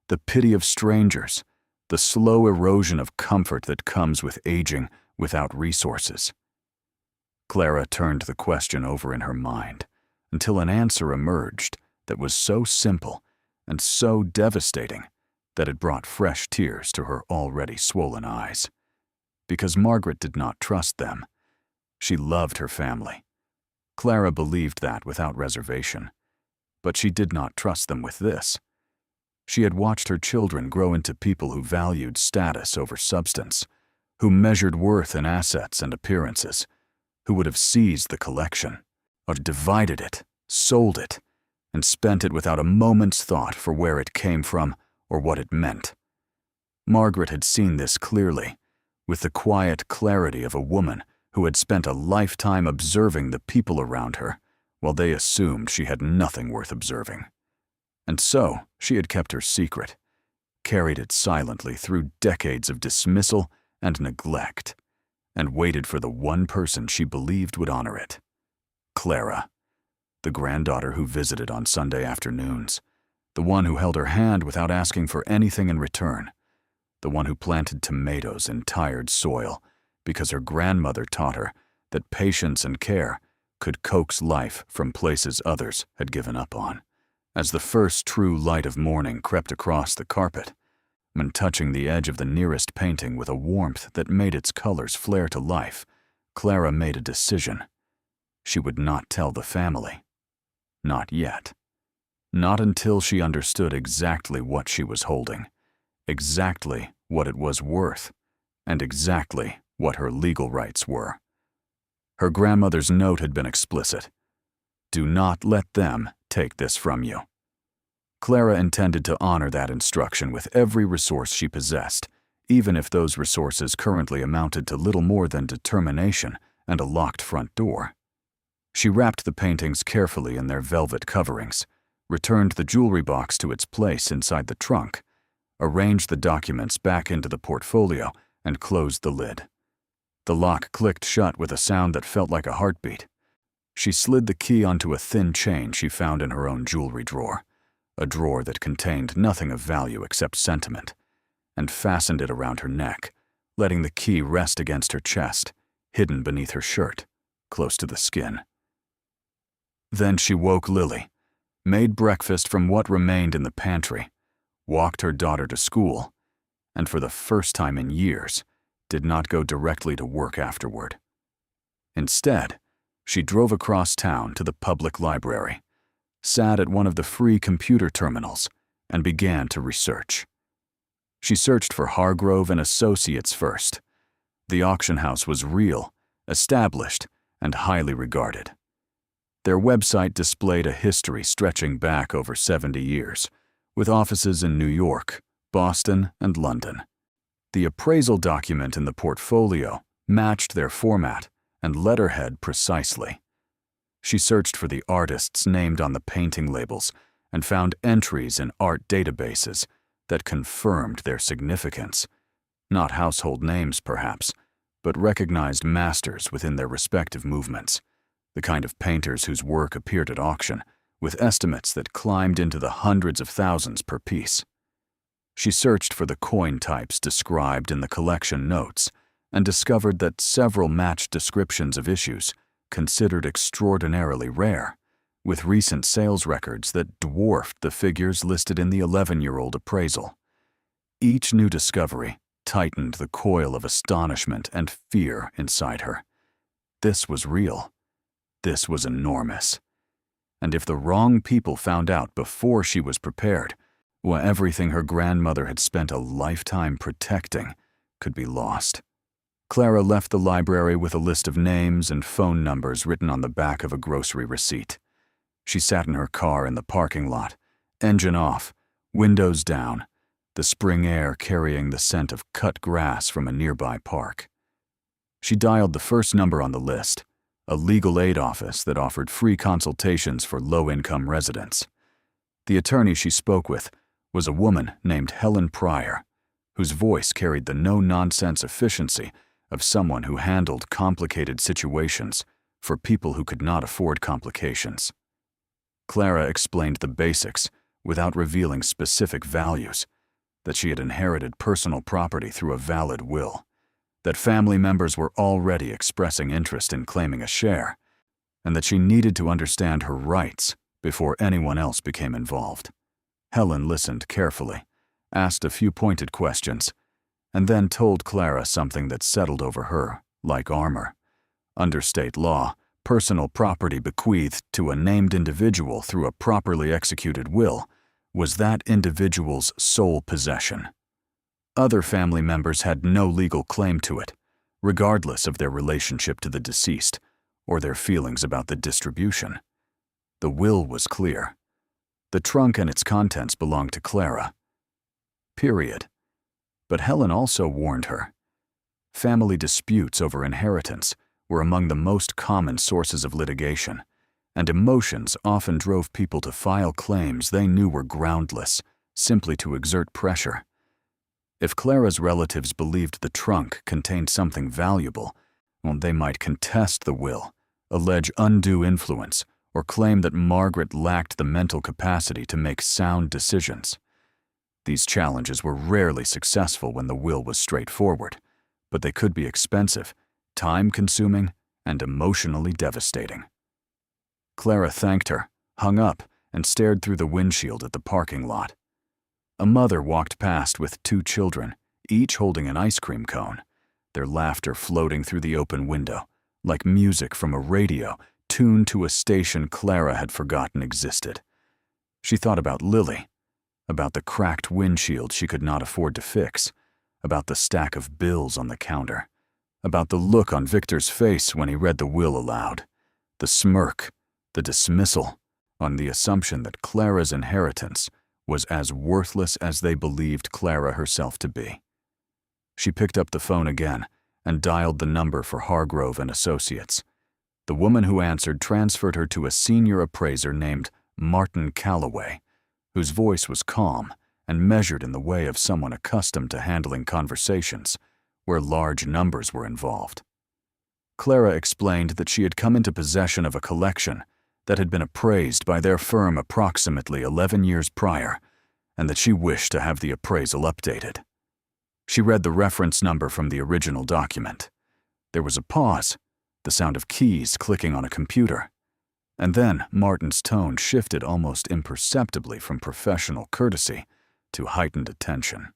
the pity of strangers, the slow erosion of comfort that comes with aging without resources? Clara turned the question over in her mind until an answer emerged that was so simple and so devastating that it brought fresh tears to her already swollen eyes. Because Margaret did not trust them. She loved her family. Clara believed that without reservation. But she did not trust them with this. She had watched her children grow into people who valued status over substance, who measured worth in assets and appearances, who would have seized the collection, or divided it, sold it, and spent it without a moment's thought for where it came from or what it meant. Margaret had seen this clearly, with the quiet clarity of a woman who had spent a lifetime observing the people around her, while they assumed she had nothing worth observing. And so she had kept her secret, carried it silently through decades of dismissal and neglect, and waited for the one person she believed would honor it. Clara, the granddaughter who visited on Sunday afternoons, the one who held her hand without asking for anything in return, the one who planted tomatoes in tired soil because her grandmother taught her that patience and care could coax life from places others had given up on. As the first true light of morning crept across the carpet, and touching the edge of the nearest painting with a warmth that made its colors flare to life, Clara made a decision. She would not tell the family. Not yet. Not until she understood exactly what she was holding, exactly what it was worth, and exactly what her legal rights were. Her grandmother's note had been explicit. Do not let them take this from you. Clara intended to honor that instruction with every resource she possessed, even if those resources currently amounted to little more than determination and a locked front door. She wrapped the paintings carefully in their velvet coverings, returned the jewelry box to its place inside the trunk, arranged the documents back into the portfolio, and closed the lid. The lock clicked shut with a sound that felt like a heartbeat. She slid the key onto a thin chain she found in her own jewelry drawer, a drawer that contained nothing of value except sentiment, and fastened it around her neck, letting the key rest against her chest, hidden beneath her shirt, close to the skin. Then she woke Lily, made breakfast from what remained in the pantry, walked her daughter to school, and for the first time in years, did not go directly to work afterward. Instead, she drove across town to the public library, sat at one of the free computer terminals, and began to research. She searched for Hargrove and Associates first. The auction house was real, established, and highly regarded. Their website displayed a history stretching back over 70 years, with offices in New York, Boston, and London. The appraisal document in the portfolio matched their format and letterhead precisely. She searched for the artists named on the painting labels and found entries in art databases that confirmed their significance. Not household names, perhaps, but recognized masters within their respective movements, the kind of painters whose work appeared at auction, with estimates that climbed into the hundreds of thousands per piece. She searched for the coin types described in the collection notes and discovered that several matched descriptions of issues considered extraordinarily rare, with recent sales records that dwarfed the figures listed in the 11-year-old appraisal. Each new discovery tightened the coil of astonishment and fear inside her. This was real. This was enormous. And if the wrong people found out before she was prepared, well, everything her grandmother had spent a lifetime protecting could be lost. Clara left the library with a list of names and phone numbers written on the back of a grocery receipt. She sat in her car in the parking lot, engine off, windows down, the spring air carrying the scent of cut grass from a nearby park. She dialed the first number on the list, a legal aid office that offered free consultations for low-income residents. The attorney she spoke with was a woman named Helen Pryor, whose voice carried the no-nonsense efficiency of someone who handled complicated situations for people who could not afford complications. Clara explained the basics without revealing specific values, that she had inherited personal property through a valid will, that family members were already expressing interest in claiming a share, and that she needed to understand her rights before anyone else became involved. Helen listened carefully, asked a few pointed questions, and then told Clara something that settled over her like armor. Under state law, personal property bequeathed to a named individual through a properly executed will was that individual's sole possession. Other family members had no legal claim to it, regardless of their relationship to the deceased or their feelings about the distribution. The will was clear. The trunk and its contents belonged to Clara. Period. But Helen also warned her. Family disputes over inheritance were among the most common sources of litigation, and emotions often drove people to file claims they knew were groundless, simply to exert pressure. If Clara's relatives believed the trunk contained something valuable, well, they might contest the will, allege undue influence, or claim that Margaret lacked the mental capacity to make sound decisions. These challenges were rarely successful when the will was straightforward, but they could be expensive, time-consuming, and emotionally devastating. Clara thanked her, hung up, and stared through the windshield at the parking lot. A mother walked past with 2 children, each holding an ice cream cone, their laughter floating through the open window, like music from a radio tuned to a station Clara had forgotten existed. She thought about Lily, about the cracked windshield she could not afford to fix, about the stack of bills on the counter, about the look on Victor's face when he read the will aloud, the smirk, the dismissal, on the assumption that Clara's inheritance was as worthless as they believed Clara herself to be. She picked up the phone again and dialed the number for Hargrove and Associates. The woman who answered transferred her to a senior appraiser named Martin Calloway, whose voice was calm and measured in the way of someone accustomed to handling conversations where large numbers were involved. Clara explained that she had come into possession of a collection that had been appraised by their firm approximately 11 years prior, and that she wished to have the appraisal updated. She read the reference number from the original document. There was a pause, the sound of keys clicking on a computer, and then Martin's tone shifted almost imperceptibly from professional courtesy to heightened attention.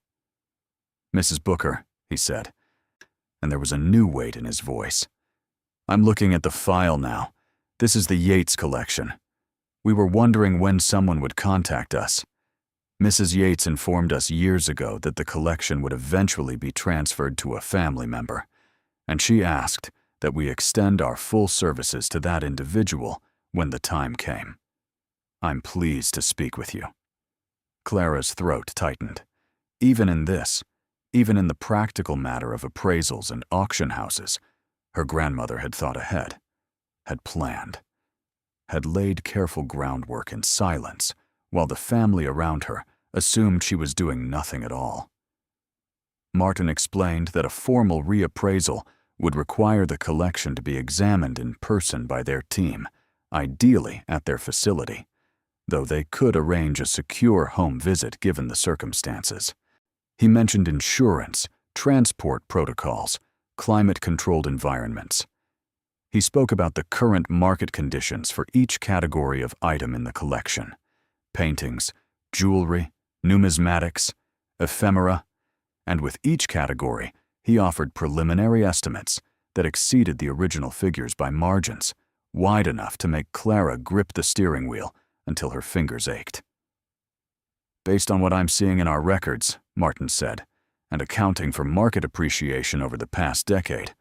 "Mrs. Booker," he said, and there was a new weight in his voice. "I'm looking at the file now. This is the Yates collection. We were wondering when someone would contact us. Mrs. Yates informed us years ago that the collection would eventually be transferred to a family member, and she asked that we extend our full services to that individual when the time came. I'm pleased to speak with you." Clara's throat tightened. Even in the practical matter of appraisals and auction houses, her grandmother had thought ahead, had planned. had laid careful groundwork in silence, while the family around her assumed she was doing nothing at all. Martin explained that a formal reappraisal would require the collection to be examined in person by their team, ideally at their facility, though they could arrange a secure home visit given the circumstances. He mentioned insurance, transport protocols, climate-controlled environments. He spoke about the current market conditions for each category of item in the collection: paintings, jewelry, numismatics, ephemera, and with each category, he offered preliminary estimates that exceeded the original figures by margins, wide enough to make Clara grip the steering wheel until her fingers ached. "Based on what I'm seeing in our records," Martin said, "and accounting for market appreciation over the past decade,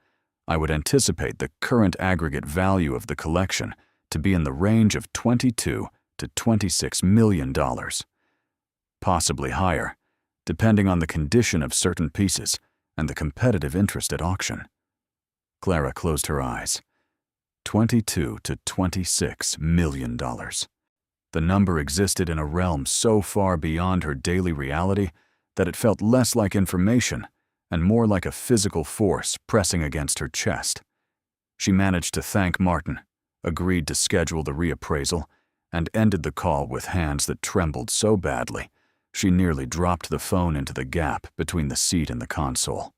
I would anticipate the current aggregate value of the collection to be in the range of $22 to $26 million, possibly higher, depending on the condition of certain pieces and the competitive interest at auction." Clara closed her eyes. $22 to $26 million. The number existed in a realm so far beyond her daily reality that it felt less like information and more like a physical force pressing against her chest. She managed to thank Martin, agreed to schedule the reappraisal, and ended the call with hands that trembled so badly she nearly dropped the phone into the gap between the seat and the console.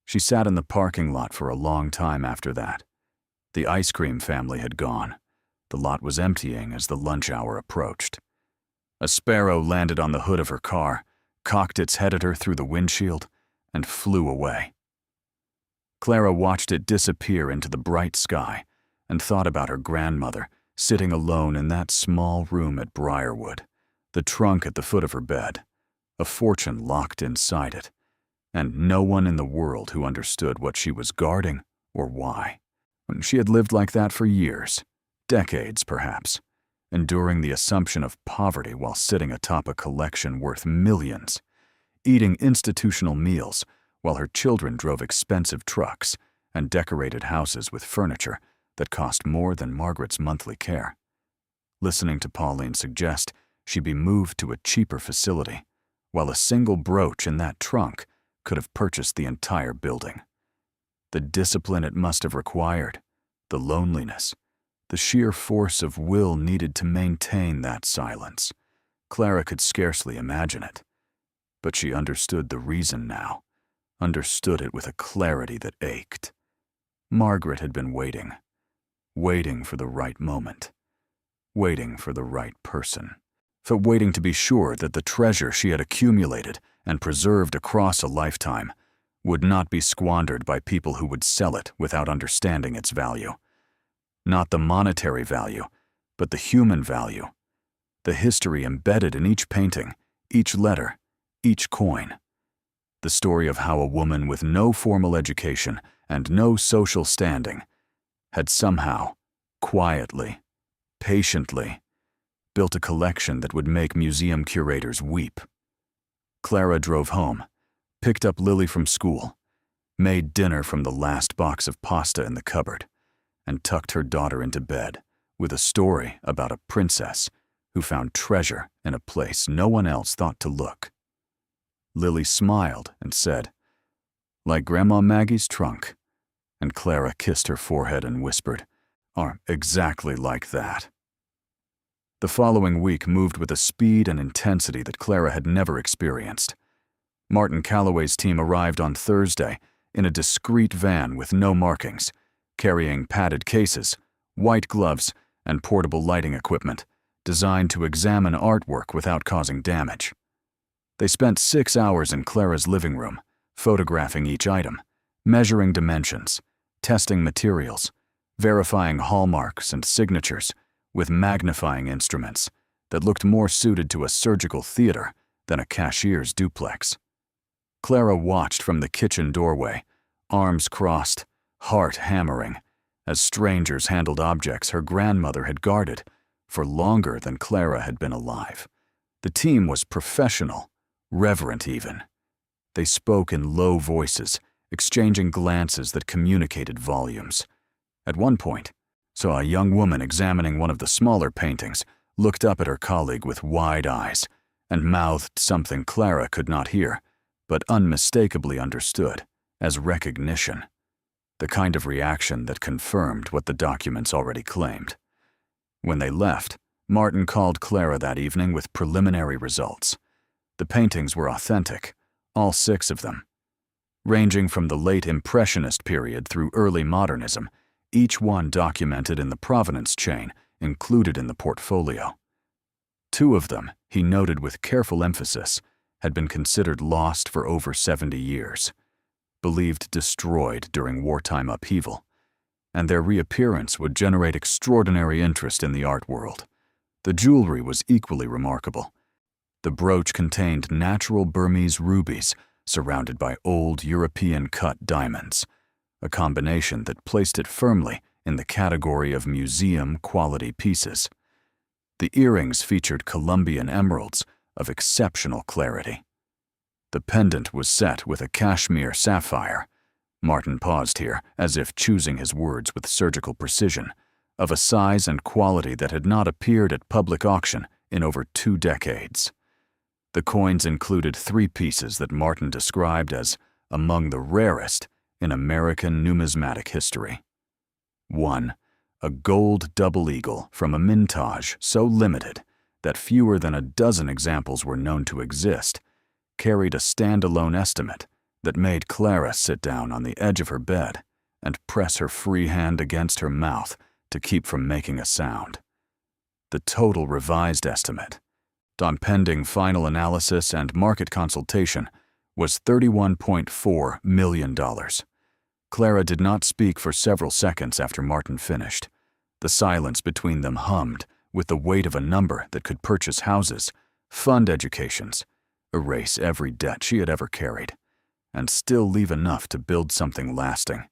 She sat in the parking lot for a long time after that. The ice cream family had gone. The lot was emptying as the lunch hour approached. A sparrow landed on the hood of her car, cocked its head at her through the windshield, and flew away. Clara watched it disappear into the bright sky and thought about her grandmother sitting alone in that small room at Briarwood, the trunk at the foot of her bed, a fortune locked inside it, and no one in the world who understood what she was guarding or why. She had lived like that for years, decades perhaps, enduring the assumption of poverty while sitting atop a collection worth millions, eating institutional meals while her children drove expensive trucks and decorated houses with furniture that cost more than Margaret's monthly care, listening to Pauline suggest she be moved to a cheaper facility, while a single brooch in that trunk could have purchased the entire building. The discipline it must have required, the loneliness, the sheer force of will needed to maintain that silence. Clara could scarcely imagine it. But she understood the reason now, understood it with a clarity that ached. Margaret had been waiting for the right moment, waiting for the right person, for waiting to be sure that the treasure she had accumulated and preserved across a lifetime would not be squandered by people who would sell it without understanding its value. Not the monetary value, but the human value, the history embedded in each painting, each letter, each coin. The story of how a woman with no formal education and no social standing had somehow, quietly, patiently, built a collection that would make museum curators weep. Clara drove home, picked up Lily from school, made dinner from the last box of pasta in the cupboard, and tucked her daughter into bed with a story about a princess who found treasure in a place no one else thought to look. Lily smiled and said, "Like Grandma Maggie's trunk," and Clara kissed her forehead and whispered, "Exactly like that." The following week moved with a speed and intensity that Clara had never experienced. Martin Calloway's team arrived on Thursday in a discreet van with no markings, carrying padded cases, white gloves, and portable lighting equipment designed to examine artwork without causing damage. They spent 6 hours in Clara's living room, photographing each item, measuring dimensions, testing materials, verifying hallmarks and signatures with magnifying instruments that looked more suited to a surgical theater than a cashier's duplex. Clara watched from the kitchen doorway, arms crossed, heart hammering, as strangers handled objects her grandmother had guarded for longer than Clara had been alive. The team was professional, reverent even. They spoke in low voices, exchanging glances that communicated volumes. At one point, saw a young woman examining one of the smaller paintings, looked up at her colleague with wide eyes, and mouthed something Clara could not hear, but unmistakably understood, as recognition, the kind of reaction that confirmed what the documents already claimed. When they left, Martin called Clara that evening with preliminary results. The paintings were authentic, all 6 of them. Ranging from the late Impressionist period through early modernism, each one documented in the provenance chain included in the portfolio. 2 of them, he noted with careful emphasis, had been considered lost for over 70 years, believed destroyed during wartime upheaval, and their reappearance would generate extraordinary interest in the art world. The jewelry was equally remarkable. The brooch contained natural Burmese rubies surrounded by old European-cut diamonds, a combination that placed it firmly in the category of museum-quality pieces. The earrings featured Colombian emeralds of exceptional clarity. The pendant was set with a cashmere sapphire. Martin paused here, as if choosing his words with surgical precision, of a size and quality that had not appeared at public auction in over 2 decades. The coins included 3 pieces that Martin described as among the rarest in American numismatic history. 1. A gold double eagle from a mintage so limited that fewer than a dozen examples were known to exist, carried a standalone estimate that made Clara sit down on the edge of her bed and press her free hand against her mouth to keep from making a sound. The total revised estimate, on pending final analysis and market consultation, was $31.4 million. Clara did not speak for several seconds after Martin finished. The silence between them hummed with the weight of a number that could purchase houses, fund educations, erase every debt she had ever carried, and still leave enough to build something lasting,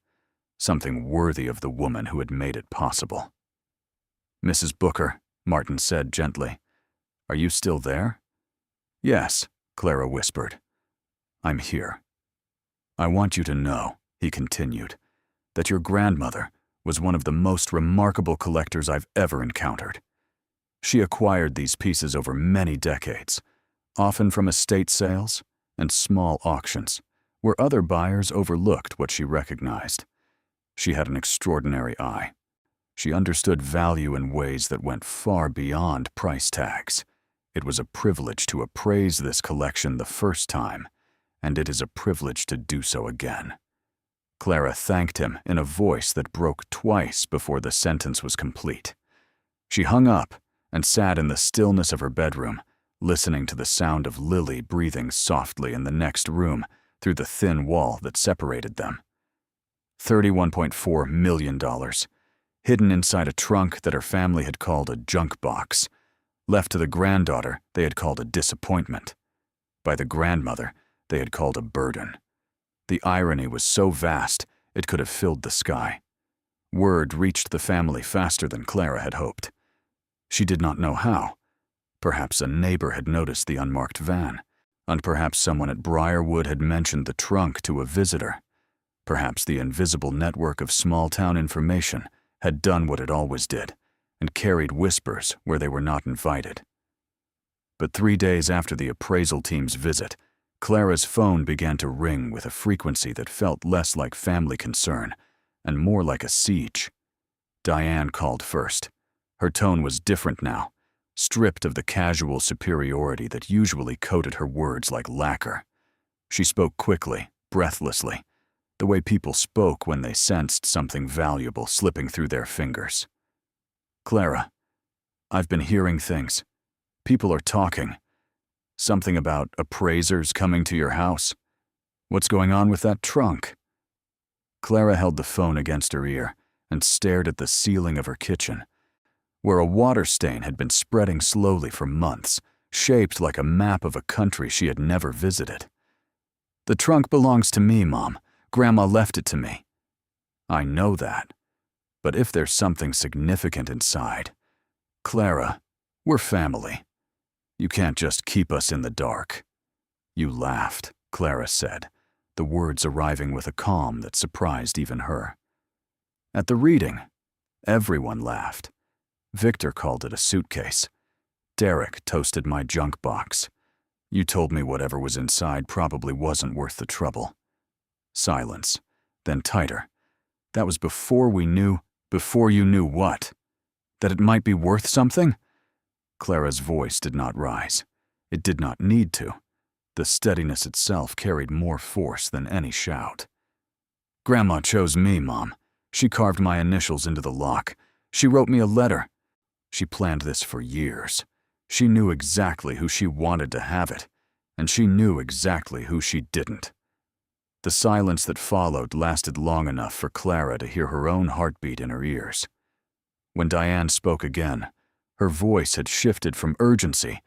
something worthy of the woman who had made it possible. "Mrs. Booker," Martin said gently, "are you still there?" "Yes," Clara whispered. "I'm here. I want you to know," he continued, "that your grandmother was one of the most remarkable collectors I've ever encountered. She acquired these pieces over many decades, often from estate sales and small auctions, where other buyers overlooked what she recognized. She had an extraordinary eye. She understood value in ways that went far beyond price tags. It was a privilege to appraise this collection the first time, and it is a privilege to do so again." Clara thanked him in a voice that broke twice before the sentence was complete. She hung up and sat in the stillness of her bedroom, listening to the sound of Lily breathing softly in the next room through the thin wall that separated them. $31.4 million, hidden inside a trunk that her family had called a junk box. Left to the granddaughter, they had called a disappointment. By the grandmother, they had called a burden. The irony was so vast, it could have filled the sky. Word reached the family faster than Clara had hoped. She did not know how. Perhaps a neighbor had noticed the unmarked van, and perhaps someone at Briarwood had mentioned the trunk to a visitor. Perhaps the invisible network of small-town information had done what it always did, and carried whispers where they were not invited. But 3 days after the appraisal team's visit, Clara's phone began to ring with a frequency that felt less like family concern and more like a siege. Diane called first. Her tone was different now, stripped of the casual superiority that usually coated her words like lacquer. She spoke quickly, breathlessly, the way people spoke when they sensed something valuable slipping through their fingers. "Clara, I've been hearing things. People are talking. Something about appraisers coming to your house. What's going on with that trunk?" Clara held the phone against her ear and stared at the ceiling of her kitchen, where a water stain had been spreading slowly for months, shaped like a map of a country she had never visited. "The trunk belongs to me, Mom. Grandma left it to me." "I know that. But if there's something significant inside, Clara, we're family. You can't just keep us in the dark." "You laughed," Clara said, the words arriving with a calm that surprised even her. "At the reading. Everyone laughed. Victor called it a suitcase. Derek toasted my junk box. You told me whatever was inside probably wasn't worth the trouble. Silence, then tighter. That was before you knew what? That it might be worth something? Clara's voice did not rise. It did not need to. The steadiness itself carried more force than any shout. Grandma chose me, Mom. She carved my initials into the lock. She wrote me a letter. She planned this for years. She knew exactly who she wanted to have it, and she knew exactly who she didn't. The silence that followed lasted long enough for Clara to hear her own heartbeat in her ears. When Diane spoke again, her voice had shifted from urgency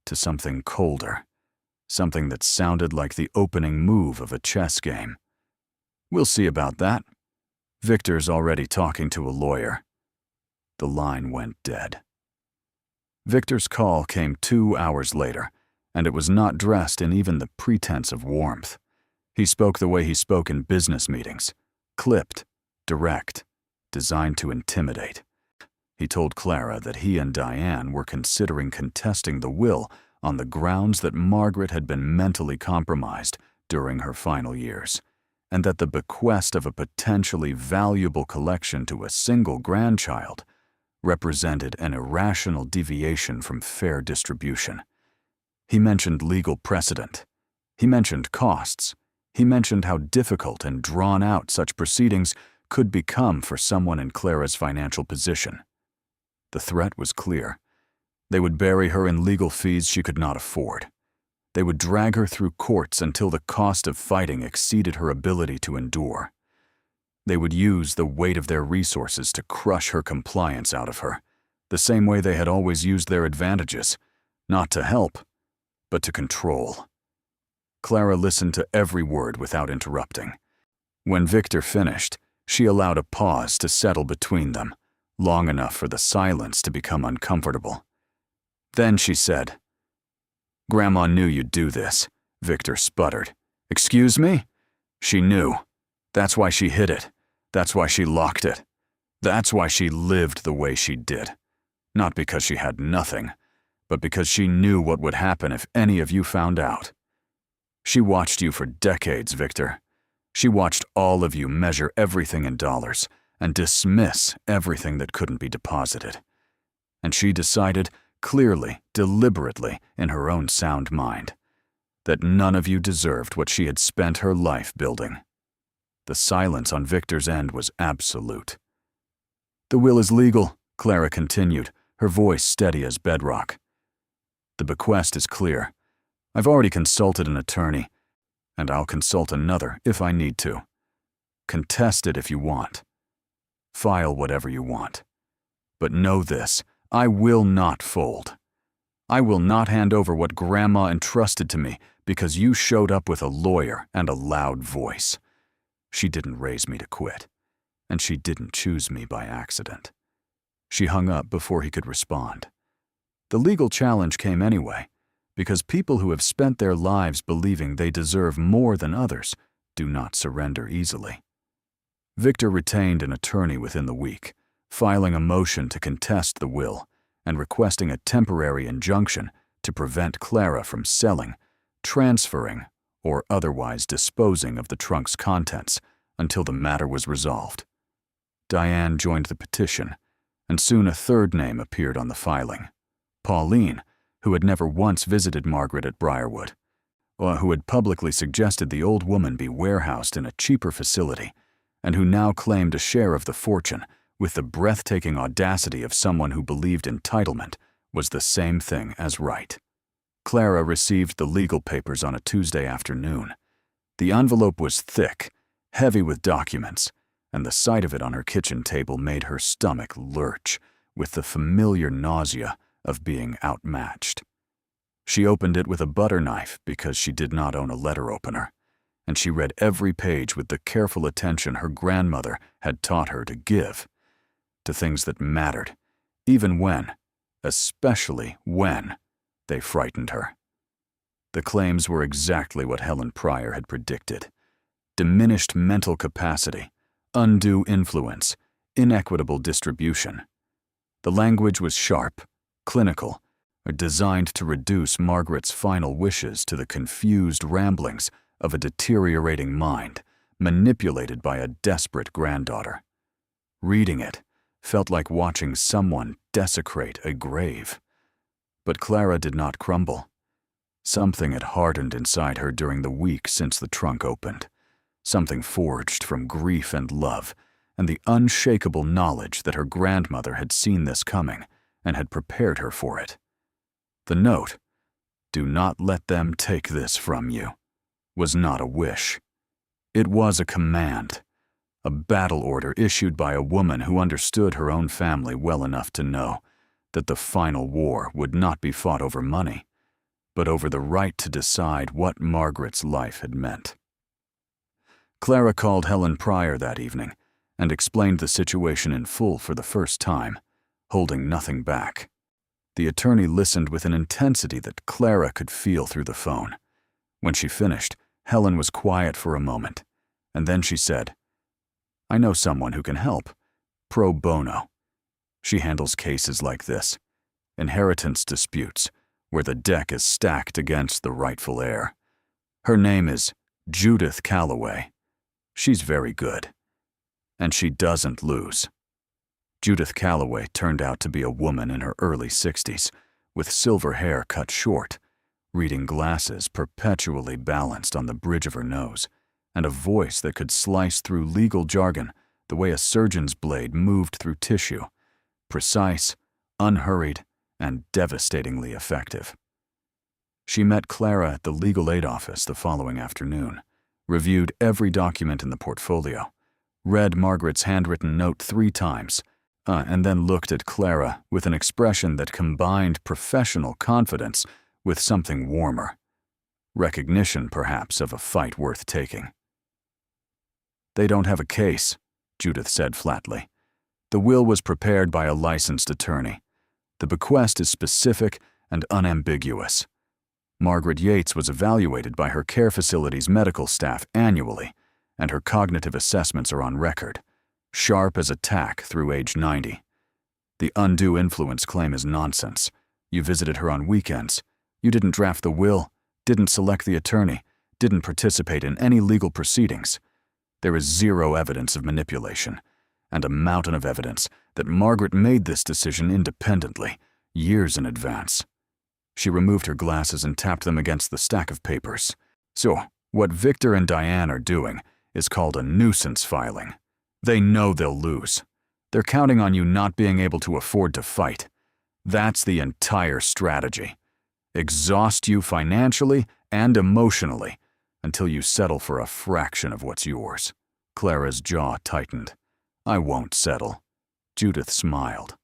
to something colder, something that sounded like the opening move of a chess game. We'll see about that. Victor's already talking to a lawyer. The line went dead. Victor's call came 2 hours later, and it was not dressed in even the pretense of warmth. He spoke the way he spoke in business meetings, clipped, direct, designed to intimidate. He told Clara that he and Diane were considering contesting the will on the grounds that Margaret had been mentally compromised during her final years, and that the bequest of a potentially valuable collection to a single grandchild represented an irrational deviation from fair distribution. He mentioned legal precedent. He mentioned costs. He mentioned how difficult and drawn out such proceedings could become for someone in Clara's financial position. The threat was clear. They would bury her in legal fees she could not afford. They would drag her through courts until the cost of fighting exceeded her ability to endure. They would use the weight of their resources to crush her compliance out of her, the same way they had always used their advantages, not to help, but to control. Clara listened to every word without interrupting. When Victor finished, she allowed a pause to settle between them, long enough for the silence to become uncomfortable. Then she said, "Grandma knew you'd do this," Victor sputtered. "Excuse me?" She knew. That's why she hid it. That's why she locked it. That's why she lived the way she did. Not because she had nothing, but because she knew what would happen if any of you found out. She watched you for decades, Victor. She watched all of you measure everything in dollars and dismiss everything that couldn't be deposited. And she decided, clearly, deliberately, in her own sound mind, that none of you deserved what she had spent her life building. The silence on Victor's end was absolute. "The will is legal," Clara continued, her voice steady as bedrock. "The bequest is clear. I've already consulted an attorney, and I'll consult another if I need to. Contest it if you want. File whatever you want. But know this, I will not fold. I will not hand over what Grandma entrusted to me because you showed up with a lawyer and a loud voice. She didn't raise me to quit, and she didn't choose me by accident." She hung up before he could respond. The legal challenge came anyway, because people who have spent their lives believing they deserve more than others do not surrender easily. Victor retained an attorney within the week, filing a motion to contest the will and requesting a temporary injunction to prevent Clara from selling, transferring, or otherwise disposing of the trunk's contents until the matter was resolved. Diane joined the petition, and soon a third name appeared on the filing. Pauline, who had never once visited Margaret at Briarwood, or who had publicly suggested the old woman be warehoused in a cheaper facility, and who now claimed a share of the fortune with the breathtaking audacity of someone who believed entitlement was the same thing as right. Clara received the legal papers on a Tuesday afternoon. The envelope was thick, heavy with documents, and the sight of it on her kitchen table made her stomach lurch with the familiar nausea of being outmatched. She opened it with a butter knife because she did not own a letter opener, and she read every page with the careful attention her grandmother had taught her to give to things that mattered, even when, especially when, they frightened her. The claims were exactly what Helen Pryor had predicted. Diminished mental capacity, undue influence, inequitable distribution. The language was sharp, clinical, designed to reduce Margaret's final wishes to the confused ramblings of a deteriorating mind manipulated by a desperate granddaughter. Reading it felt like watching someone desecrate a grave. But Clara did not crumble. Something had hardened inside her during the week since the trunk opened, something forged from grief and love and the unshakable knowledge that her grandmother had seen this coming and had prepared her for it. The note, "Do not let them take this from you," was not a wish. It was a command, a battle order issued by a woman who understood her own family well enough to know that the final war would not be fought over money, but over the right to decide what Margaret's life had meant. Clara called Helen Pryor that evening and explained the situation in full for the first time, holding nothing back. The attorney listened with an intensity that Clara could feel through the phone. When she finished, Helen was quiet for a moment, and then she said, "I know someone who can help. Pro bono. She handles cases like this, inheritance disputes, where the deck is stacked against the rightful heir. Her name is Judith Calloway. She's very good. And she doesn't lose." Judith Calloway turned out to be a woman in her early 60s, with silver hair cut short, reading glasses perpetually balanced on the bridge of her nose, and a voice that could slice through legal jargon the way a surgeon's blade moved through tissue, precise, unhurried, and devastatingly effective. She met Clara at the legal aid office the following afternoon, reviewed every document in the portfolio, read Margaret's handwritten note 3 times, and then looked at Clara with an expression that combined professional confidence with something warmer, recognition perhaps of a fight worth taking. "They don't have a case," Judith said flatly. "The will was prepared by a licensed attorney. The bequest is specific and unambiguous. Margaret Yates was evaluated by her care facility's medical staff annually, and her cognitive assessments are on record, sharp as a tack through age 90. The undue influence claim is nonsense. You visited her on weekends. You didn't draft the will, didn't select the attorney, didn't participate in any legal proceedings. There is zero evidence of manipulation, and a mountain of evidence that Margaret made this decision independently, years in advance." She removed her glasses and tapped them against the stack of papers. "So, what Victor and Diane are doing is called a nuisance filing. They know they'll lose. They're counting on you not being able to afford to fight. That's the entire strategy. Exhaust you financially and emotionally until you settle for a fraction of what's yours." Clara's jaw tightened. "I won't settle." Judith smiled,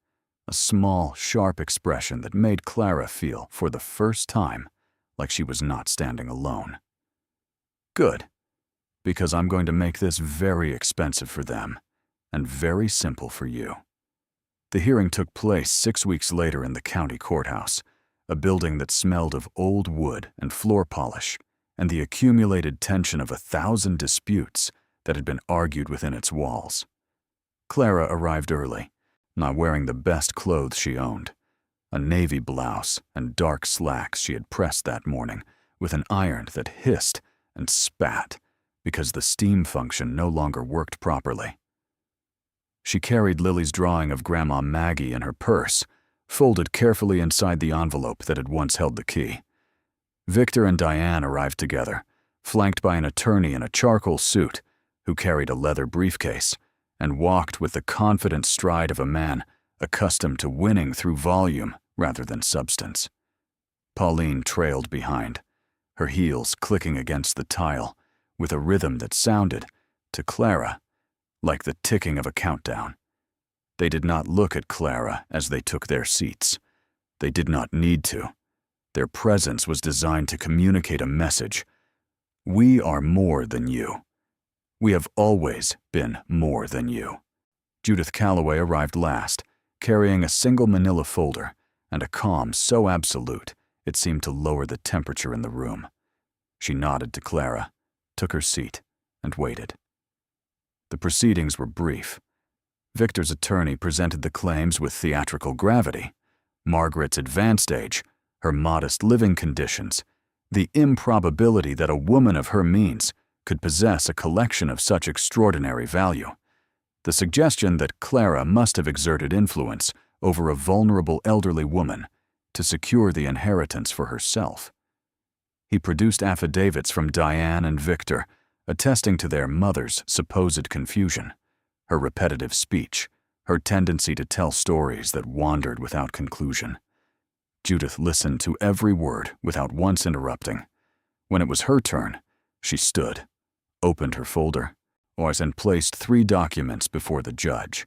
a small, sharp expression that made Clara feel, for the first time, like she was not standing alone. "Good. Because I'm going to make this very expensive for them, and very simple for you." The hearing took place 6 weeks later in the county courthouse, a building that smelled of old wood and floor polish, and the accumulated tension of 1,000 disputes that had been argued within its walls. Clara arrived early, not wearing the best clothes she owned, a navy blouse and dark slacks she had pressed that morning with an iron that hissed and spat because the steam function no longer worked properly. She carried Lily's drawing of Grandma Maggie in her purse, folded carefully inside the envelope that had once held the key. Victor and Diane arrived together, flanked by an attorney in a charcoal suit who carried a leather briefcase and walked with the confident stride of a man accustomed to winning through volume rather than substance. Pauline trailed behind, her heels clicking against the tile with a rhythm that sounded, to Clara, like the ticking of a countdown. They did not look at Clara as they took their seats. They did not need to. Their presence was designed to communicate a message. We are more than you. We have always been more than you. Judith Calloway arrived last, carrying a single manila folder and a calm so absolute it seemed to lower the temperature in the room. She nodded to Clara, took her seat, and waited. The proceedings were brief. Victor's attorney presented the claims with theatrical gravity. Margaret's advanced age, her modest living conditions, the improbability that a woman of her means could possess a collection of such extraordinary value, the suggestion that Clara must have exerted influence over a vulnerable elderly woman to secure the inheritance for herself. He produced affidavits from Diane and Victor, attesting to their mother's supposed confusion, her repetitive speech, her tendency to tell stories that wandered without conclusion. Judith listened to every word without once interrupting. When it was her turn, she stood, opened her folder, and placed 3 documents before the judge.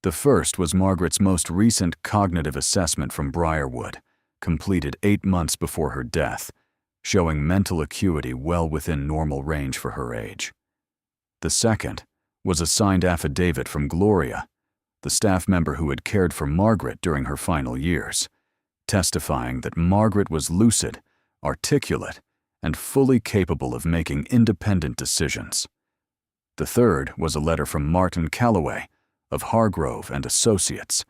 The first was Margaret's most recent cognitive assessment from Briarwood, completed 8 months before her death, showing mental acuity well within normal range for her age. The second was a signed affidavit from Gloria, the staff member who had cared for Margaret during her final years, testifying that Margaret was lucid, articulate, and fully capable of making independent decisions. The third was a letter from Martin Calloway of Hargrove and Associates,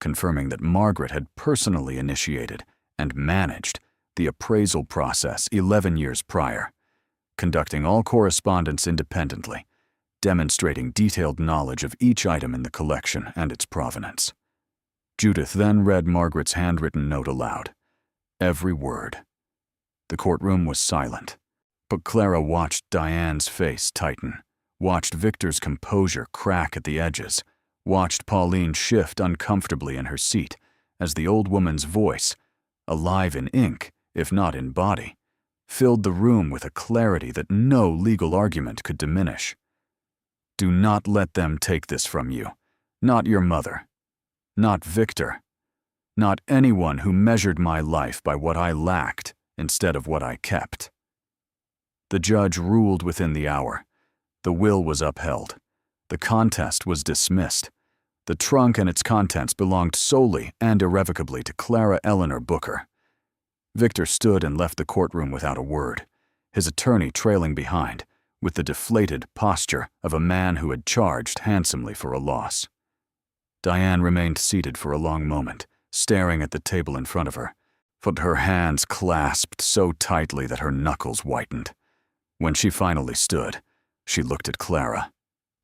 confirming that Margaret had personally initiated and managed the appraisal process 11 years prior, conducting all correspondence independently, demonstrating detailed knowledge of each item in the collection and its provenance. Judith then read Margaret's handwritten note aloud, every word. The courtroom was silent, but Clara watched Diane's face tighten, watched Victor's composure crack at the edges, watched Pauline shift uncomfortably in her seat as the old woman's voice, alive in ink, if not in body, filled the room with a clarity that no legal argument could diminish. Do not let them take this from you, not your mother, not Victor, not anyone who measured my life by what I lacked instead of what I kept. The judge ruled within the hour. The will was upheld. The contest was dismissed. The trunk and its contents belonged solely and irrevocably to Clara Eleanor Booker. Victor stood and left the courtroom without a word, his attorney trailing behind, with the deflated posture of a man who had charged handsomely for a loss. Diane remained seated for a long moment, staring at the table in front of her, but her hands clasped so tightly that her knuckles whitened. When she finally stood, she looked at Clara,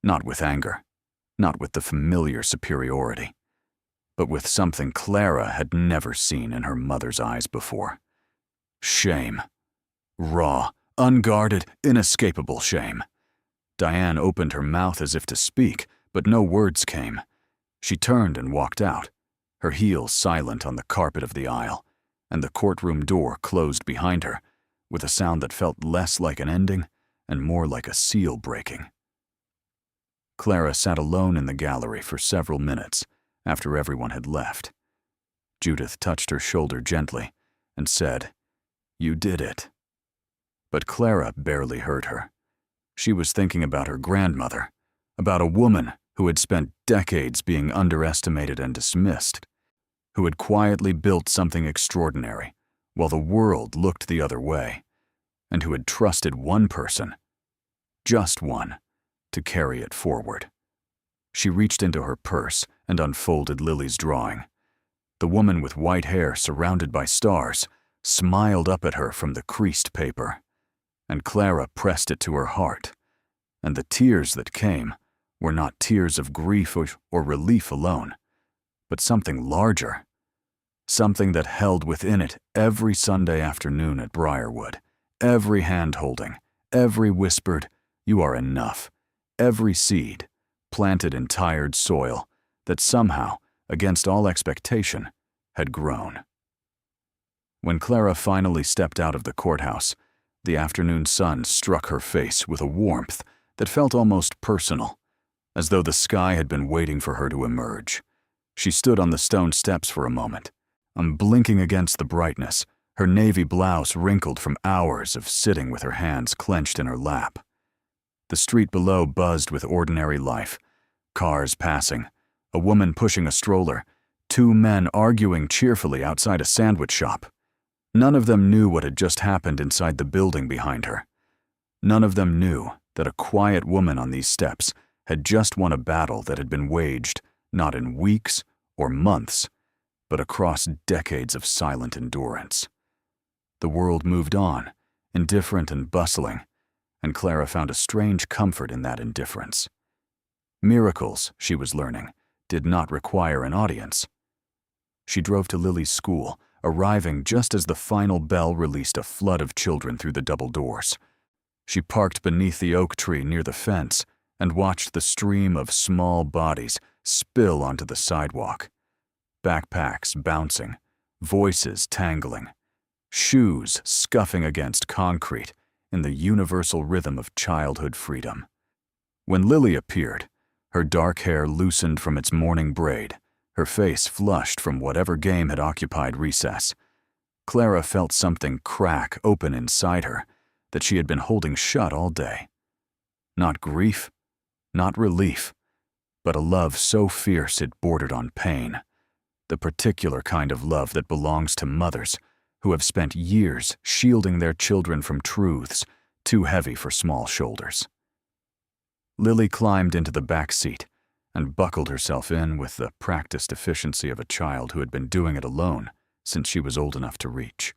not with anger, not with the familiar superiority, but with something Clara had never seen in her mother's eyes before. Shame. Raw, unguarded, inescapable shame. Diane opened her mouth as if to speak, but no words came. She turned and walked out, her heels silent on the carpet of the aisle, and the courtroom door closed behind her, with a sound that felt less like an ending and more like a seal breaking. Clara sat alone in the gallery for several minutes after everyone had left. Judith touched her shoulder gently and said, "You did it." But Clara barely heard her. She was thinking about her grandmother, about a woman who had spent decades being underestimated and dismissed, who had quietly built something extraordinary while the world looked the other way, and who had trusted one person, just one, to carry it forward. She reached into her purse and unfolded Lily's drawing. The woman with white hair surrounded by stars smiled up at her from the creased paper, and Clara pressed it to her heart, and the tears that came were not tears of grief or relief alone, but something larger, something that held within it every Sunday afternoon at Briarwood, every hand-holding, every whispered, "You are enough," every seed, planted in tired soil, that somehow, against all expectation, had grown. When Clara finally stepped out of the courthouse, the afternoon sun struck her face with a warmth that felt almost personal, as though the sky had been waiting for her to emerge. She stood on the stone steps for a moment, blinking against the brightness, her navy blouse wrinkled from hours of sitting with her hands clenched in her lap. The street below buzzed with ordinary life, cars passing, a woman pushing a stroller, 2 men arguing cheerfully outside a sandwich shop. None of them knew what had just happened inside the building behind her. None of them knew that a quiet woman on these steps had just won a battle that had been waged not in weeks or months, but across decades of silent endurance. The world moved on, indifferent and bustling, and Clara found a strange comfort in that indifference. Miracles, she was learning, did not require an audience. She drove to Lily's school, arriving just as the final bell released a flood of children through the double doors. She parked beneath the oak tree near the fence and watched the stream of small bodies spill onto the sidewalk. Backpacks bouncing, voices tangling, shoes scuffing against concrete in the universal rhythm of childhood freedom. When Lily appeared, her dark hair loosened from its morning braid, her face flushed from whatever game had occupied recess. Clara felt something crack open inside her that she had been holding shut all day. Not grief, not relief, but a love so fierce it bordered on pain. The particular kind of love that belongs to mothers who have spent years shielding their children from truths too heavy for small shoulders. Lily climbed into the back seat and buckled herself in with the practiced efficiency of a child who had been doing it alone since she was old enough to reach.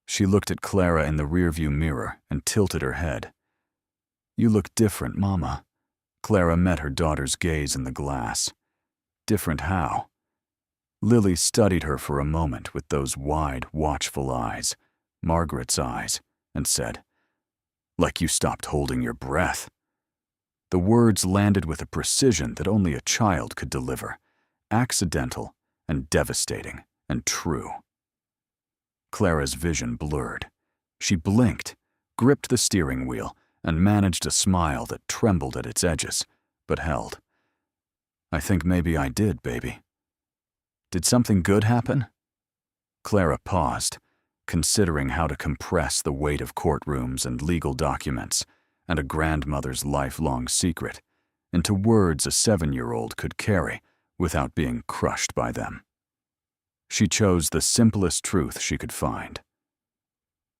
She looked at Clara in the rearview mirror and tilted her head. "You look different, Mama." Clara met her daughter's gaze in the glass. Different how? Lily studied her for a moment with those wide, watchful eyes, Margaret's eyes, and said, "Like you stopped holding your breath." The words landed with a precision that only a child could deliver, accidental and devastating and true. Clara's vision blurred. She blinked, gripped the steering wheel, and managed a smile that trembled at its edges, but held. "I think maybe I did, baby." "Did something good happen?" Clara paused, considering how to compress the weight of courtrooms and legal documents and a grandmother's lifelong secret into words a 7-year-old could carry without being crushed by them. She chose the simplest truth she could find.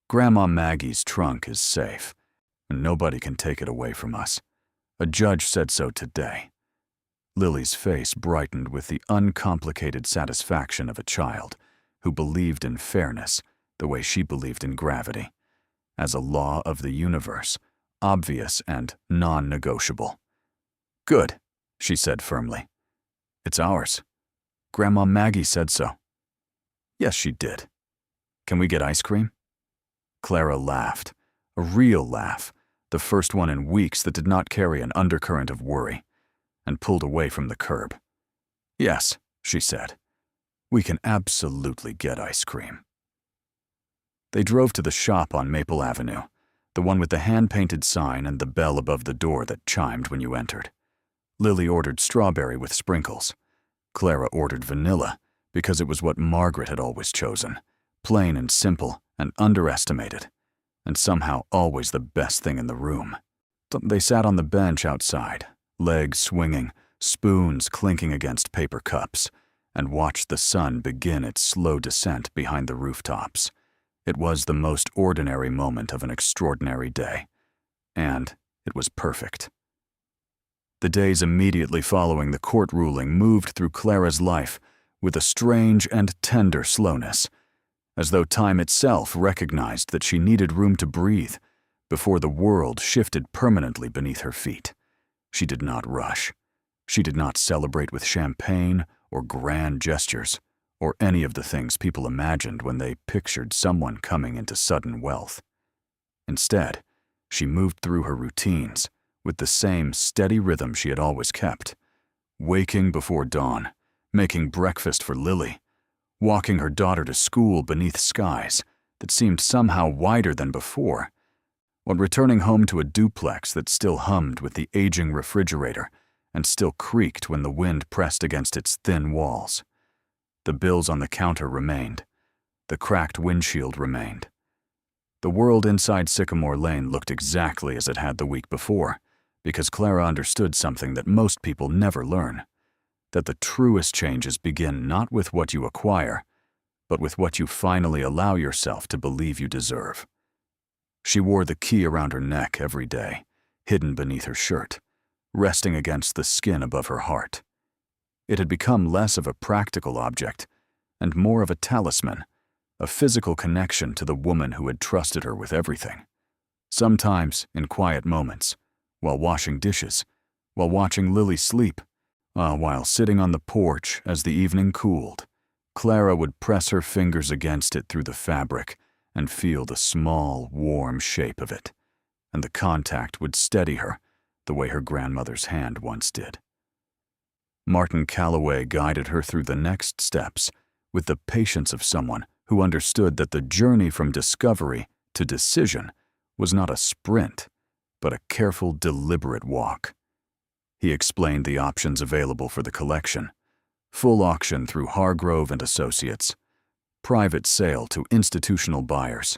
Grandma Maggie's trunk is safe, and nobody can take it away from us. A judge said so today. Lily's face brightened with the uncomplicated satisfaction of a child who believed in fairness the way she believed in gravity, as a law of the universe, obvious and non-negotiable. "Good," she said firmly. "It's ours. Grandma Maggie said so." "Yes, she did. Can we get ice cream?" Clara laughed, a real laugh, the first one in weeks that did not carry an undercurrent of worry, and pulled away from the curb. "Yes," she said. "We can absolutely get ice cream." They drove to the shop on Maple Avenue, the one with the hand-painted sign and the bell above the door that chimed when you entered. Lily ordered strawberry with sprinkles. Clara ordered vanilla because it was what Margaret had always chosen, plain and simple and underestimated, and somehow always the best thing in the room. They sat on the bench outside, legs swinging, spoons clinking against paper cups, and watched the sun begin its slow descent behind the rooftops. It was the most ordinary moment of an extraordinary day, and it was perfect. The days immediately following the court ruling moved through Clara's life with a strange and tender slowness, as though time itself recognized that she needed room to breathe before the world shifted permanently beneath her feet. She did not rush. She did not celebrate with champagne or grand gestures, or any of the things people imagined when they pictured someone coming into sudden wealth. Instead, she moved through her routines with the same steady rhythm she had always kept, waking before dawn, making breakfast for Lily, walking her daughter to school beneath skies that seemed somehow wider than before, while returning home to a duplex that still hummed with the aging refrigerator and still creaked when the wind pressed against its thin walls. The bills on the counter remained. The cracked windshield remained. The world inside Sycamore Lane looked exactly as it had the week before, because Clara understood something that most people never learn, that the truest changes begin not with what you acquire, but with what you finally allow yourself to believe you deserve. She wore the key around her neck every day, hidden beneath her shirt, resting against the skin above her heart. It had become less of a practical object and more of a talisman, a physical connection to the woman who had trusted her with everything. Sometimes, in quiet moments, while washing dishes, while watching Lily sleep, while sitting on the porch as the evening cooled, Clara would press her fingers against it through the fabric and feel the small, warm shape of it, and the contact would steady her the way her grandmother's hand once did. Martin Calloway guided her through the next steps with the patience of someone who understood that the journey from discovery to decision was not a sprint, but a careful, deliberate walk. He explained the options available for the collection: full auction through Hargrove and Associates, private sale to institutional buyers,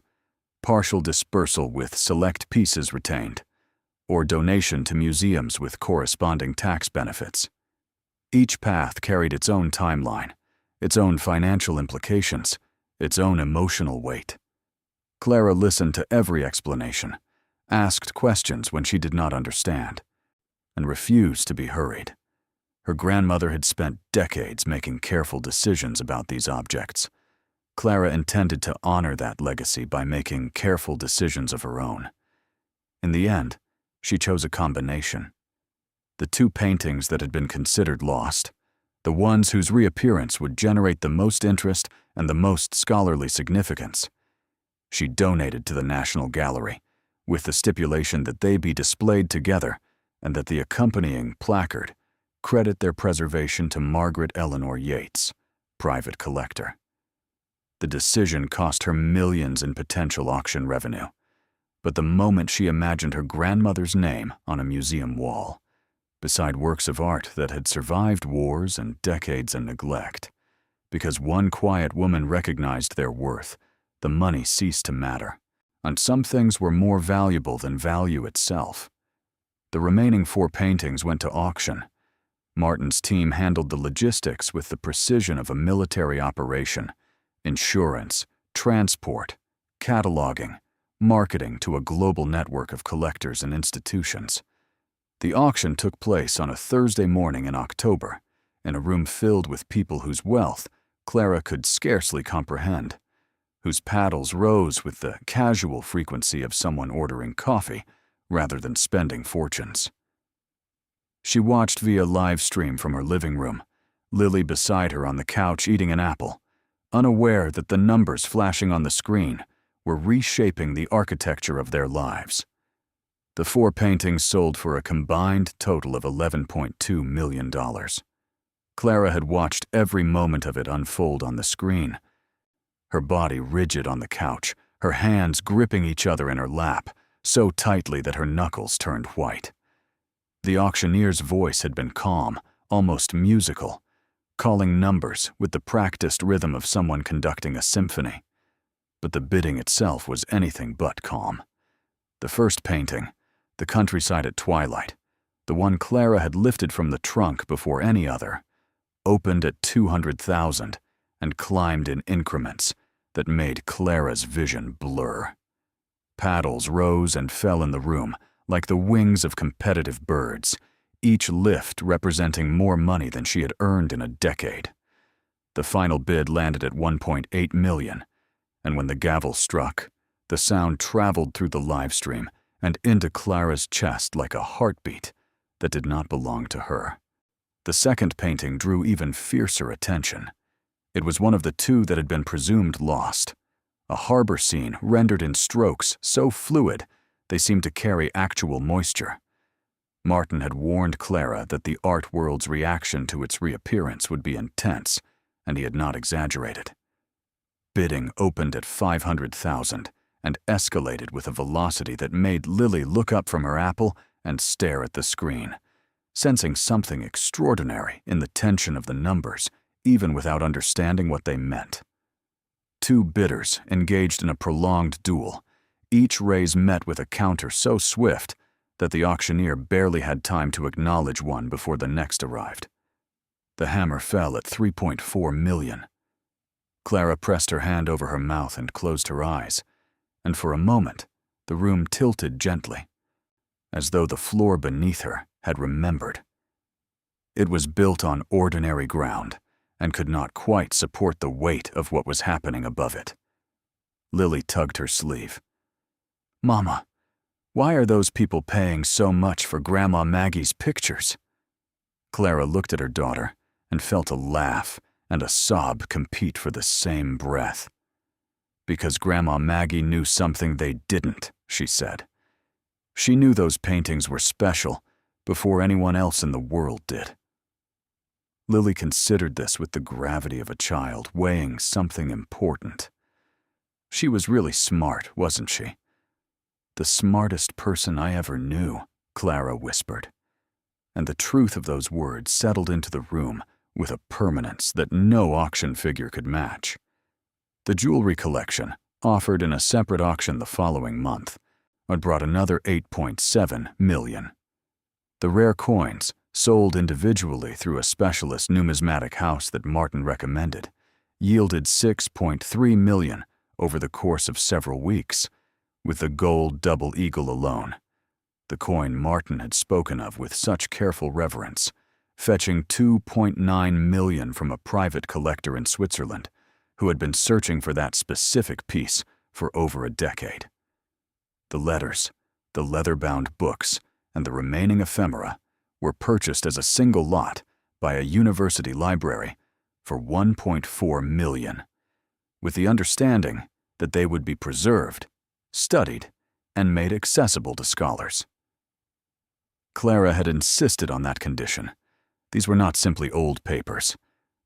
partial dispersal with select pieces retained, or donation to museums with corresponding tax benefits. Each path carried its own timeline, its own financial implications, its own emotional weight. Clara listened to every explanation, asked questions when she did not understand, and refused to be hurried. Her grandmother had spent decades making careful decisions about these objects. Clara intended to honor that legacy by making careful decisions of her own. In the end, she chose a combination. The two paintings that had been considered lost, the ones whose reappearance would generate the most interest and the most scholarly significance, she donated to the National Gallery, with the stipulation that they be displayed together and that the accompanying placard credit their preservation to Margaret Eleanor Yates, private collector. The decision cost her millions in potential auction revenue, but the moment she imagined her grandmother's name on a museum wall, beside works of art that had survived wars and decades of neglect, because one quiet woman recognized their worth, the money ceased to matter, and some things were more valuable than value itself. The remaining 4 paintings went to auction. Martin's team handled the logistics with the precision of a military operation: insurance, transport, cataloging, marketing to a global network of collectors and institutions. The auction took place on a Thursday morning in October, in a room filled with people whose wealth Clara could scarcely comprehend, whose paddles rose with the casual frequency of someone ordering coffee rather than spending fortunes. She watched via live stream from her living room, Lily beside her on the couch eating an apple, unaware that the numbers flashing on the screen were reshaping the architecture of their lives. The 4 paintings sold for a combined total of $11.2 million. Clara had watched every moment of it unfold on the screen, her body rigid on the couch, her hands gripping each other in her lap, so tightly that her knuckles turned white. The auctioneer's voice had been calm, almost musical, calling numbers with the practiced rhythm of someone conducting a symphony. But the bidding itself was anything but calm. The first painting, the countryside at twilight, the one Clara had lifted from the trunk before any other, opened at $200,000 and climbed in increments that made Clara's vision blur. Paddles rose and fell in the room like the wings of competitive birds, each lift representing more money than she had earned in a decade. The final bid landed at $1.8 million, and when the gavel struck, the sound traveled through the live stream and into Clara's chest like a heartbeat that did not belong to her. The second painting drew even fiercer attention. It was one of the 2 that had been presumed lost, a harbor scene rendered in strokes so fluid they seemed to carry actual moisture. Martin had warned Clara that the art world's reaction to its reappearance would be intense, and he had not exaggerated. Bidding opened at $500,000 and escalated with a velocity that made Lily look up from her apple and stare at the screen, sensing something extraordinary in the tension of the numbers, even without understanding what they meant. 2 bidders engaged in a prolonged duel, each raise met with a counter so swift that the auctioneer barely had time to acknowledge one before the next arrived. The hammer fell at $3.4 million. Clara pressed her hand over her mouth and closed her eyes, and for a moment the room tilted gently, as though the floor beneath her had remembered. It was built on ordinary ground and could not quite support the weight of what was happening above it. Lily tugged her sleeve. "Mama, why are those people paying so much for Grandma Maggie's pictures?" Clara looked at her daughter and felt a laugh and a sob compete for the same breath. "Because Grandma Maggie knew something they didn't," she said. "She knew those paintings were special before anyone else in the world did." Lily considered this with the gravity of a child weighing something important. She was really smart, wasn't she? "The smartest person I ever knew," Clara whispered. And the truth of those words settled into the room with a permanence that no auction figure could match. The jewelry collection, offered in a separate auction the following month, had brought another $8.7 million. The rare coins, sold individually through a specialist numismatic house that Martin recommended, yielded $6.3 million over the course of several weeks, with the gold double eagle alone, the coin Martin had spoken of with such careful reverence, fetching $2.9 million from a private collector in Switzerland who had been searching for that specific piece for over a decade. The letters, the leather-bound books, and the remaining ephemera were purchased as a single lot by a university library for $1.4 million, with the understanding that they would be preserved, studied, and made accessible to scholars. Clara had insisted on that condition. These were not simply old papers.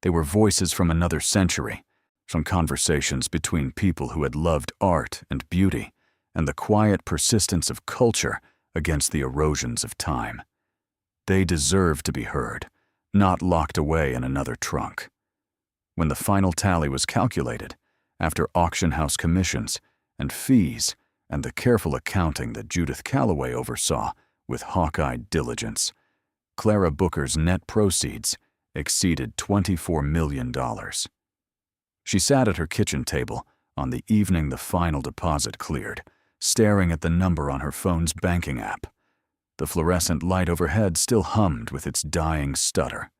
They were voices from another century, from conversations between people who had loved art and beauty and the quiet persistence of culture against the erosions of time. They deserved to be heard, not locked away in another trunk. When the final tally was calculated, after auction house commissions and fees and the careful accounting that Judith Calloway oversaw with hawk-eyed diligence, Clara Booker's net proceeds exceeded $24 million. She sat at her kitchen table on the evening the final deposit cleared, staring at the number on her phone's banking app. The fluorescent light overhead still hummed with its dying stutter.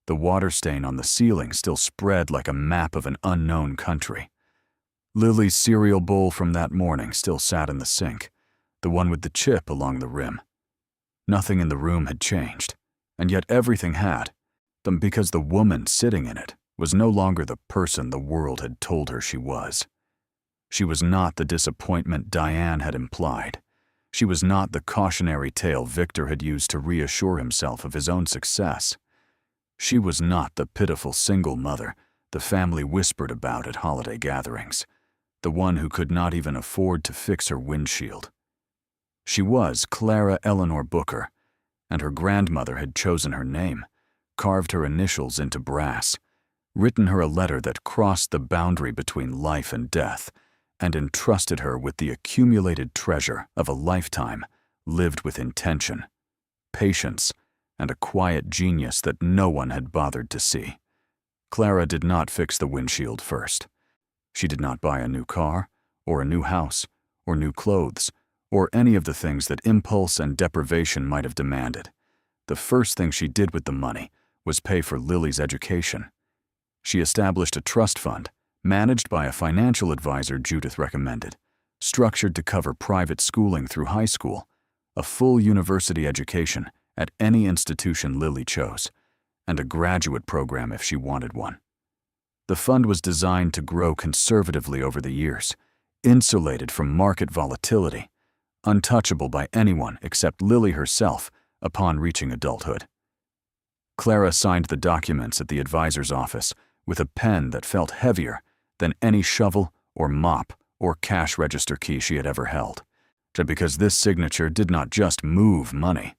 The water stain on the ceiling still spread like a map of an unknown country. Lily's cereal bowl from that morning still sat in the sink, the one with the chip along the rim. Nothing in the room had changed, and yet everything had, because the woman sitting in it was no longer the person the world had told her she was. She was not the disappointment Diane had implied. She was not the cautionary tale Victor had used to reassure himself of his own success. She was not the pitiful single mother the family whispered about at holiday gatherings, the one who could not even afford to fix her windshield. She was Clara Eleanor Booker, and her grandmother had chosen her name, carved her initials into brass, written her a letter that crossed the boundary between life and death, and entrusted her with the accumulated treasure of a lifetime lived with intention, patience, and a quiet genius that no one had bothered to see. Clara did not fix the windshield first. She did not buy a new car, or a new house, or new clothes, or any of the things that impulse and deprivation might have demanded. The first thing she did with the money was pay for Lily's education. She established a trust fund, managed by a financial advisor Judith recommended, structured to cover private schooling through high school, a full university education at any institution Lily chose, and a graduate program if she wanted one. The fund was designed to grow conservatively over the years, insulated from market volatility, untouchable by anyone except Lily herself upon reaching adulthood. Clara signed the documents at the advisor's office with a pen that felt heavier than any shovel or mop or cash register key she had ever held, because this signature did not just move money.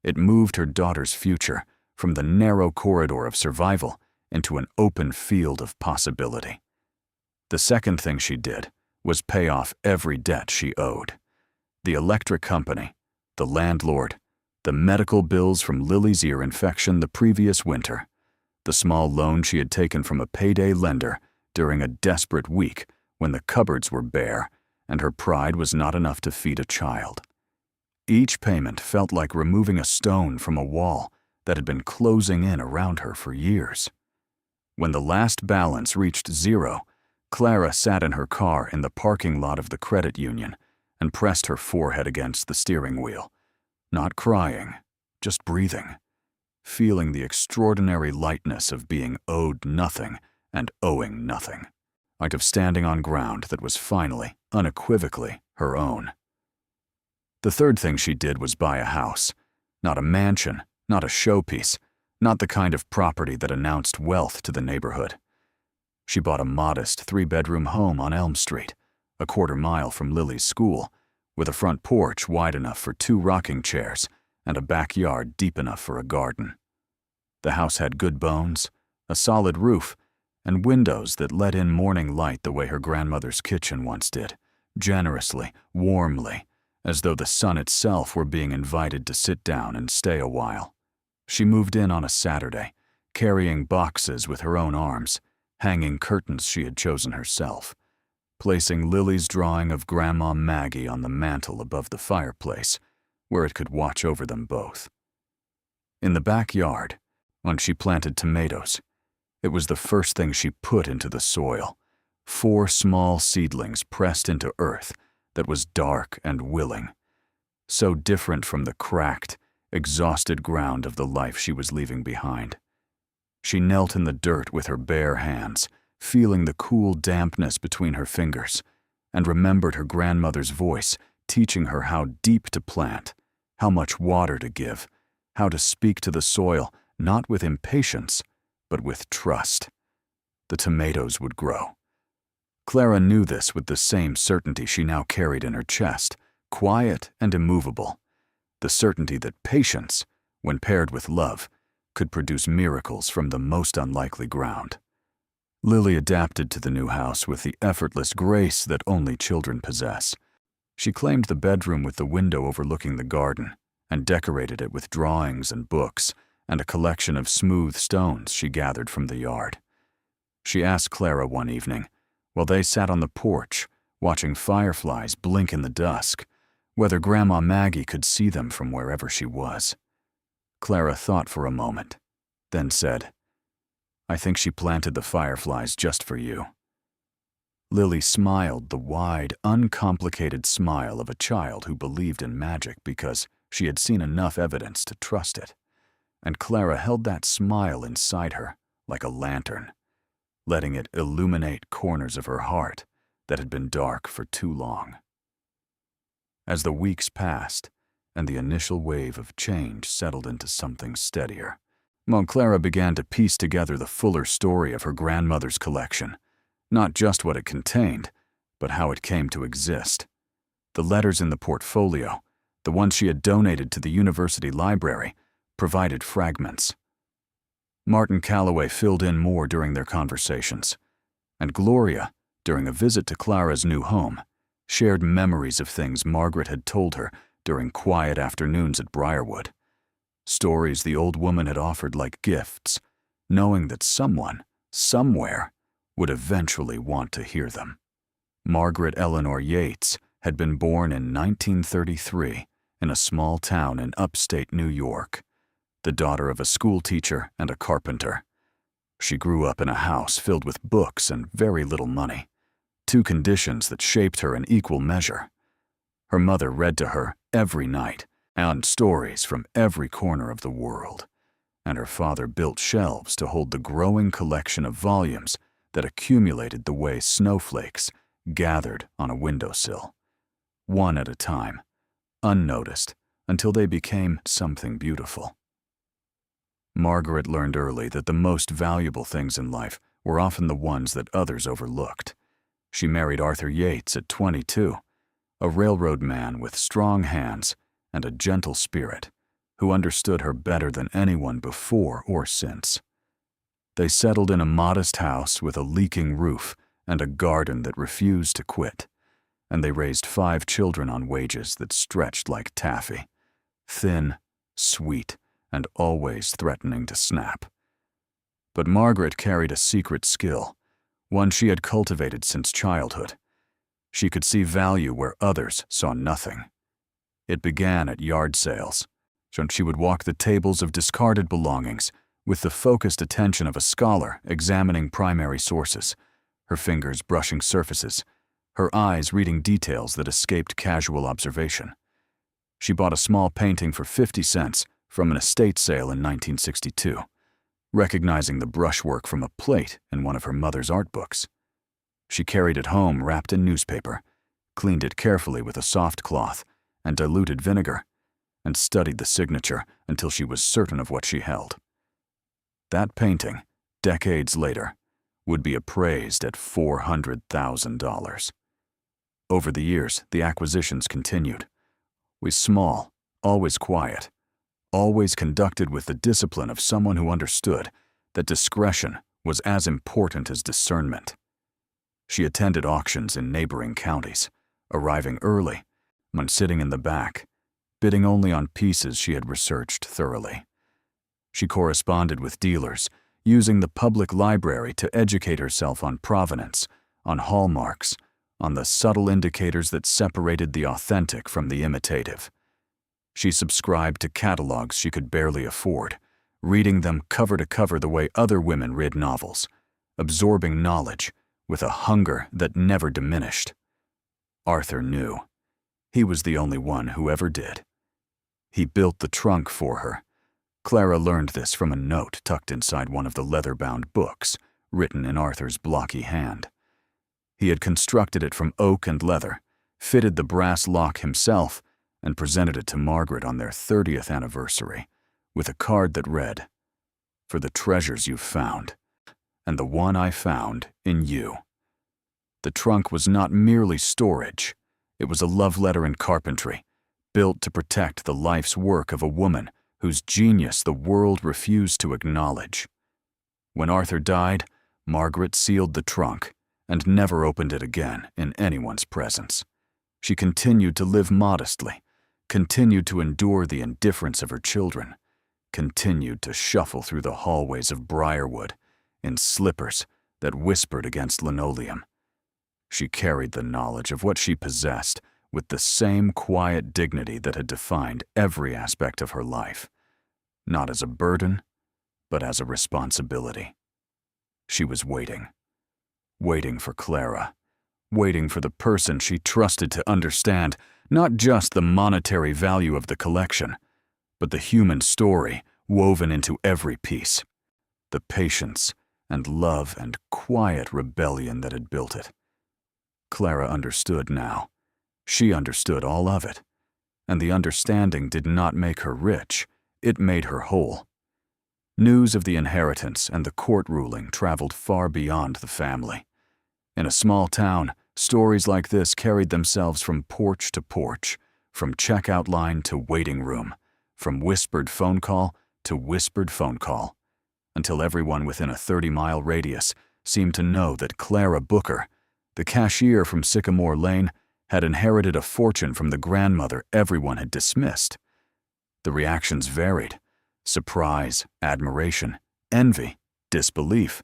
It moved her daughter's future from the narrow corridor of survival into an open field of possibility. The second thing she did was pay off every debt she owed. The electric company, the landlord, the medical bills from Lily's ear infection the previous winter, the small loan she had taken from a payday lender during a desperate week when the cupboards were bare and her pride was not enough to feed a child. Each payment felt like removing a stone from a wall that had been closing in around her for years. When the last balance reached zero, Clara sat in her car in the parking lot of the credit union and pressed her forehead against the steering wheel, not crying, just breathing, feeling the extraordinary lightness of being owed nothing and owing nothing, like of standing on ground that was finally, unequivocally, her own. The third thing she did was buy a house, not a mansion, not a showpiece, not the kind of property that announced wealth to the neighborhood. She bought a modest 3-bedroom home on Elm Street, a quarter-mile from Lily's school, with a front porch wide enough for 2 rocking chairs and a backyard deep enough for a garden. The house had good bones, a solid roof, and windows that let in morning light the way her grandmother's kitchen once did, generously, warmly, as though the sun itself were being invited to sit down and stay a while. She moved in on a Saturday, carrying boxes with her own arms, hanging curtains she had chosen herself, placing Lily's drawing of Grandma Maggie on the mantel above the fireplace, where it could watch over them both. In the backyard, when she planted tomatoes, it was the first thing she put into the soil, 4 small seedlings pressed into earth that was dark and willing, so different from the cracked, exhausted ground of the life she was leaving behind. She knelt in the dirt with her bare hands, feeling the cool dampness between her fingers, and remembered her grandmother's voice teaching her how deep to plant, how much water to give, how to speak to the soil not with impatience, but with trust. The tomatoes would grow. Clara knew this with the same certainty she now carried in her chest, quiet and immovable, the certainty that patience, when paired with love, could produce miracles from the most unlikely ground. Lily adapted to the new house with the effortless grace that only children possess. She claimed the bedroom with the window overlooking the garden and decorated it with drawings and books and a collection of smooth stones she gathered from the yard. She asked Clara one evening, while they sat on the porch, watching fireflies blink in the dusk, whether Grandma Maggie could see them from wherever she was. Clara thought for a moment, then said, "I think she planted the fireflies just for you." Lily smiled the wide, uncomplicated smile of a child who believed in magic because she had seen enough evidence to trust it, and Clara held that smile inside her like a lantern, letting it illuminate corners of her heart that had been dark for too long. As the weeks passed, and the initial wave of change settled into something steadier, Clara began to piece together the fuller story of her grandmother's collection, not just what it contained, but how it came to exist. The letters in the portfolio, the ones she had donated to the university library, provided fragments. Martin Calloway filled in more during their conversations, and Gloria, during a visit to Clara's new home, shared memories of things Margaret had told her during quiet afternoons at Briarwood, stories the old woman had offered like gifts, knowing that someone, somewhere, would eventually want to hear them. Margaret Eleanor Yates had been born in 1933 in a small town in upstate New York, the daughter of a schoolteacher and a carpenter. She grew up in a house filled with books and very little money, 2 conditions that shaped her in equal measure. Her mother read to her every night, and stories from every corner of the world, and her father built shelves to hold the growing collection of volumes that accumulated the way snowflakes gathered on a windowsill, one at a time, unnoticed, until they became something beautiful. Margaret learned early that the most valuable things in life were often the ones that others overlooked. She married Arthur Yates at 22, a railroad man with strong hands and a gentle spirit, who understood her better than anyone before or since. They settled in a modest house with a leaking roof and a garden that refused to quit, and they raised 5 children on wages that stretched like taffy, thin, sweet, and always threatening to snap. But Margaret carried a secret skill, one she had cultivated since childhood. She could see value where others saw nothing. It began at yard sales. She would walk the tables of discarded belongings with the focused attention of a scholar examining primary sources, her fingers brushing surfaces, her eyes reading details that escaped casual observation. She bought a small painting for 50 cents from an estate sale in 1962, recognizing the brushwork from a plate in one of her mother's art books. She carried it home wrapped in newspaper, cleaned it carefully with a soft cloth and diluted vinegar, and studied the signature until she was certain of what she held. That painting, decades later, would be appraised at $400,000. Over the years, the acquisitions continued. Was small, always quiet, always conducted with the discipline of someone who understood that discretion was as important as discernment. She attended auctions in neighboring counties, arriving early, and sitting in the back, bidding only on pieces she had researched thoroughly. She corresponded with dealers, using the public library to educate herself on provenance, on hallmarks, on the subtle indicators that separated the authentic from the imitative. She subscribed to catalogs she could barely afford, reading them cover to cover the way other women read novels, absorbing knowledge with a hunger that never diminished. Arthur knew. He was the only one who ever did. He built the trunk for her. Clara learned this from a note tucked inside one of the leather-bound books, written in Arthur's blocky hand. He had constructed it from oak and leather, fitted the brass lock himself, and presented it to Margaret on their 30th anniversary, with a card that read, "For the treasures you've found, and the one I found in you." The trunk was not merely storage. It was a love letter in carpentry, built to protect the life's work of a woman whose genius the world refused to acknowledge. When Arthur died, Margaret sealed the trunk and never opened it again in anyone's presence. She continued to live modestly, continued to endure the indifference of her children, continued to shuffle through the hallways of Briarwood in slippers that whispered against linoleum. She carried the knowledge of what she possessed with the same quiet dignity that had defined every aspect of her life, not as a burden, but as a responsibility. She was waiting for Clara, waiting for the person she trusted to understand not just the monetary value of the collection, but the human story woven into every piece, the patience and love and quiet rebellion that had built it. Clara understood now. She understood all of it, and the understanding did not make her rich, it made her whole. News of the inheritance and the court ruling traveled far beyond the family. In a small town, stories like this carried themselves from porch to porch, from checkout line to waiting room, from whispered phone call to whispered phone call, until everyone within a 30-mile radius seemed to know that Clara Booker, the cashier from Sycamore Lane, had inherited a fortune from the grandmother everyone had dismissed. The reactions varied: surprise, admiration, envy, disbelief.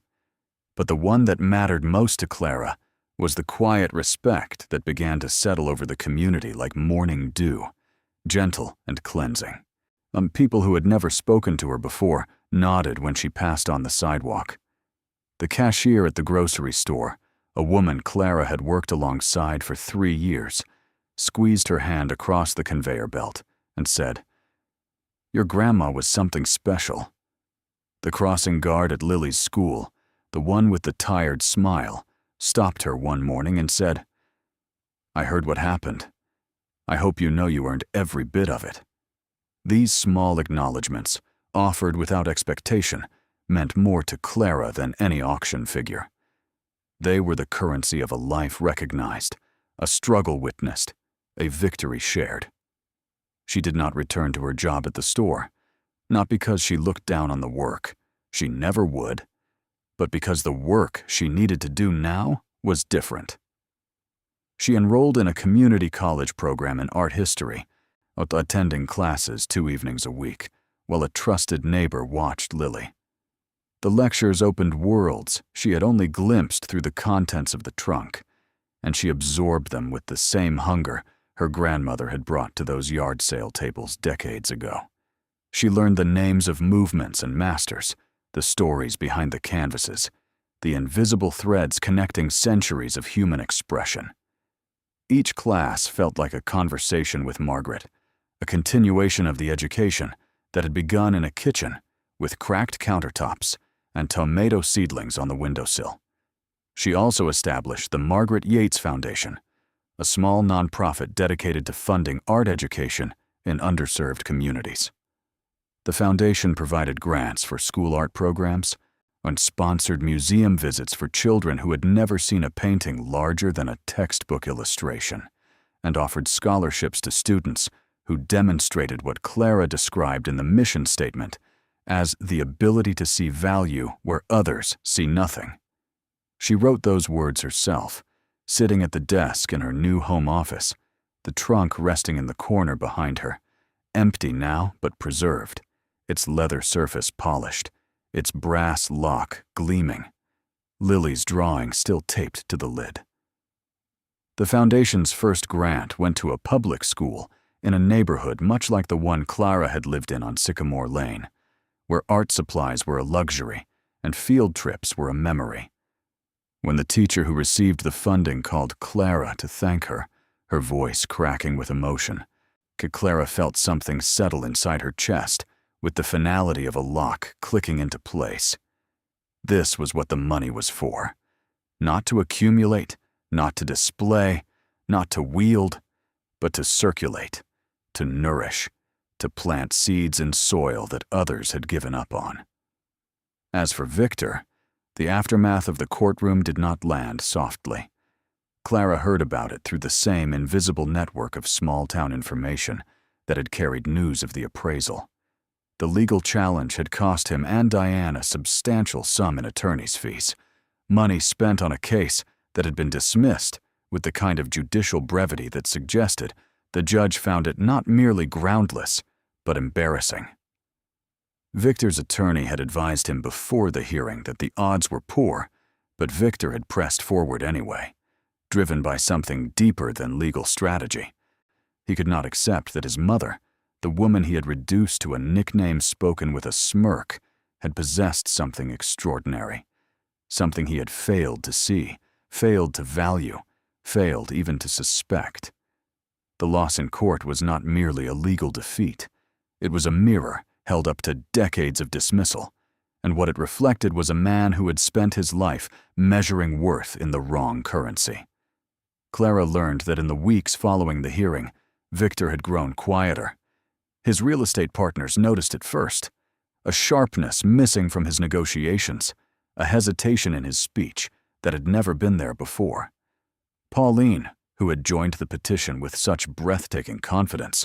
But the one that mattered most to Clara was the quiet respect that began to settle over the community like morning dew, gentle and cleansing. People who had never spoken to her before nodded when she passed on the sidewalk. The cashier at the grocery store, a woman Clara had worked alongside for 3 years, squeezed her hand across the conveyor belt and said, "Your grandma was something special." The crossing guard at Lily's school, the one with the tired smile, stopped her one morning and said, "I heard what happened. I hope you know you earned every bit of it." These small acknowledgments, offered without expectation, meant more to Clara than any auction figure. They were the currency of a life recognized, a struggle witnessed, a victory shared. She did not return to her job at the store, not because she looked down on the work, she never would, but because the work she needed to do now was different. She enrolled in a community college program in art history, attending classes 2 evenings a week, while a trusted neighbor watched Lily. The lectures opened worlds she had only glimpsed through the contents of the trunk, and she absorbed them with the same hunger her grandmother had brought to those yard sale tables decades ago. She learned the names of movements and masters, the stories behind the canvases, the invisible threads connecting centuries of human expression. Each class felt like a conversation with Margaret, a continuation of the education that had begun in a kitchen with cracked countertops and tomato seedlings on the windowsill. She also established the Margaret Yates Foundation, a small nonprofit dedicated to funding art education in underserved communities. The foundation provided grants for school art programs and sponsored museum visits for children who had never seen a painting larger than a textbook illustration, and offered scholarships to students who demonstrated what Clara described in the mission statement as the ability to see value where others see nothing. She wrote those words herself, sitting at the desk in her new home office, the trunk resting in the corner behind her, empty now but preserved, its leather surface polished, its brass lock gleaming, Lily's drawing still taped to the lid. The foundation's first grant went to a public school in a neighborhood much like the one Clara had lived in on Sycamore Lane, where art supplies were a luxury and field trips were a memory. When the teacher who received the funding called Clara to thank her, her voice cracking with emotion, Clara felt something settle inside her chest with the finality of a lock clicking into place. This was what the money was for. Not to accumulate, not to display, not to wield, but to circulate, to nourish, to plant seeds in soil that others had given up on. As for Victor, the aftermath of the courtroom did not land softly. Clara heard about it through the same invisible network of small-town information that had carried news of the appraisal. The legal challenge had cost him and Diane a substantial sum in attorney's fees, money spent on a case that had been dismissed with the kind of judicial brevity that suggested the judge found it not merely groundless, but embarrassing. Victor's attorney had advised him before the hearing that the odds were poor, but Victor had pressed forward anyway, driven by something deeper than legal strategy. He could not accept that his mother, the woman he had reduced to a nickname spoken with a smirk, had possessed something extraordinary, something he had failed to see, failed to value, failed even to suspect. The loss in court was not merely a legal defeat. It was a mirror held up to decades of dismissal, and what it reflected was a man who had spent his life measuring worth in the wrong currency. Clara learned that in the weeks following the hearing, Victor had grown quieter. His real estate partners noticed it first, a sharpness missing from his negotiations, a hesitation in his speech that had never been there before. Pauline, who had joined the petition with such breathtaking confidence,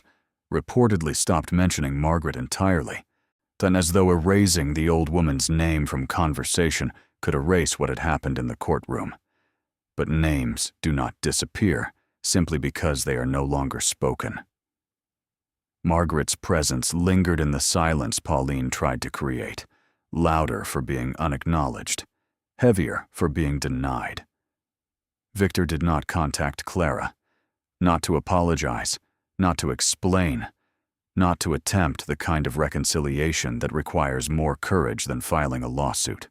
reportedly stopped mentioning Margaret entirely, then as though erasing the old woman's name from conversation could erase what had happened in the courtroom. But names do not disappear simply because they are no longer spoken. Margaret's presence lingered in the silence Pauline tried to create, louder for being unacknowledged, heavier for being denied. Victor did not contact Clara, not to apologize, not to explain, not to attempt the kind of reconciliation that requires more courage than filing a lawsuit.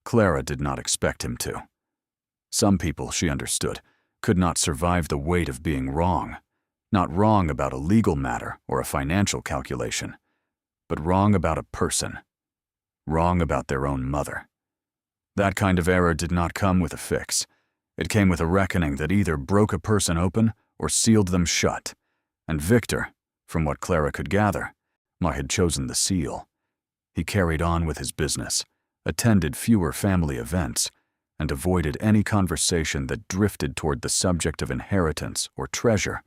Clara did not expect him to. Some people, she understood, could not survive the weight of being wrong, not wrong about a legal matter or a financial calculation, but wrong about a person, wrong about their own mother. That kind of error did not come with a fix. It came with a reckoning that either broke a person open or sealed them shut, and Victor, from what Clara could gather, had chosen the seal. He carried on with his business, attended fewer family events, and avoided any conversation that drifted toward the subject of inheritance or treasure,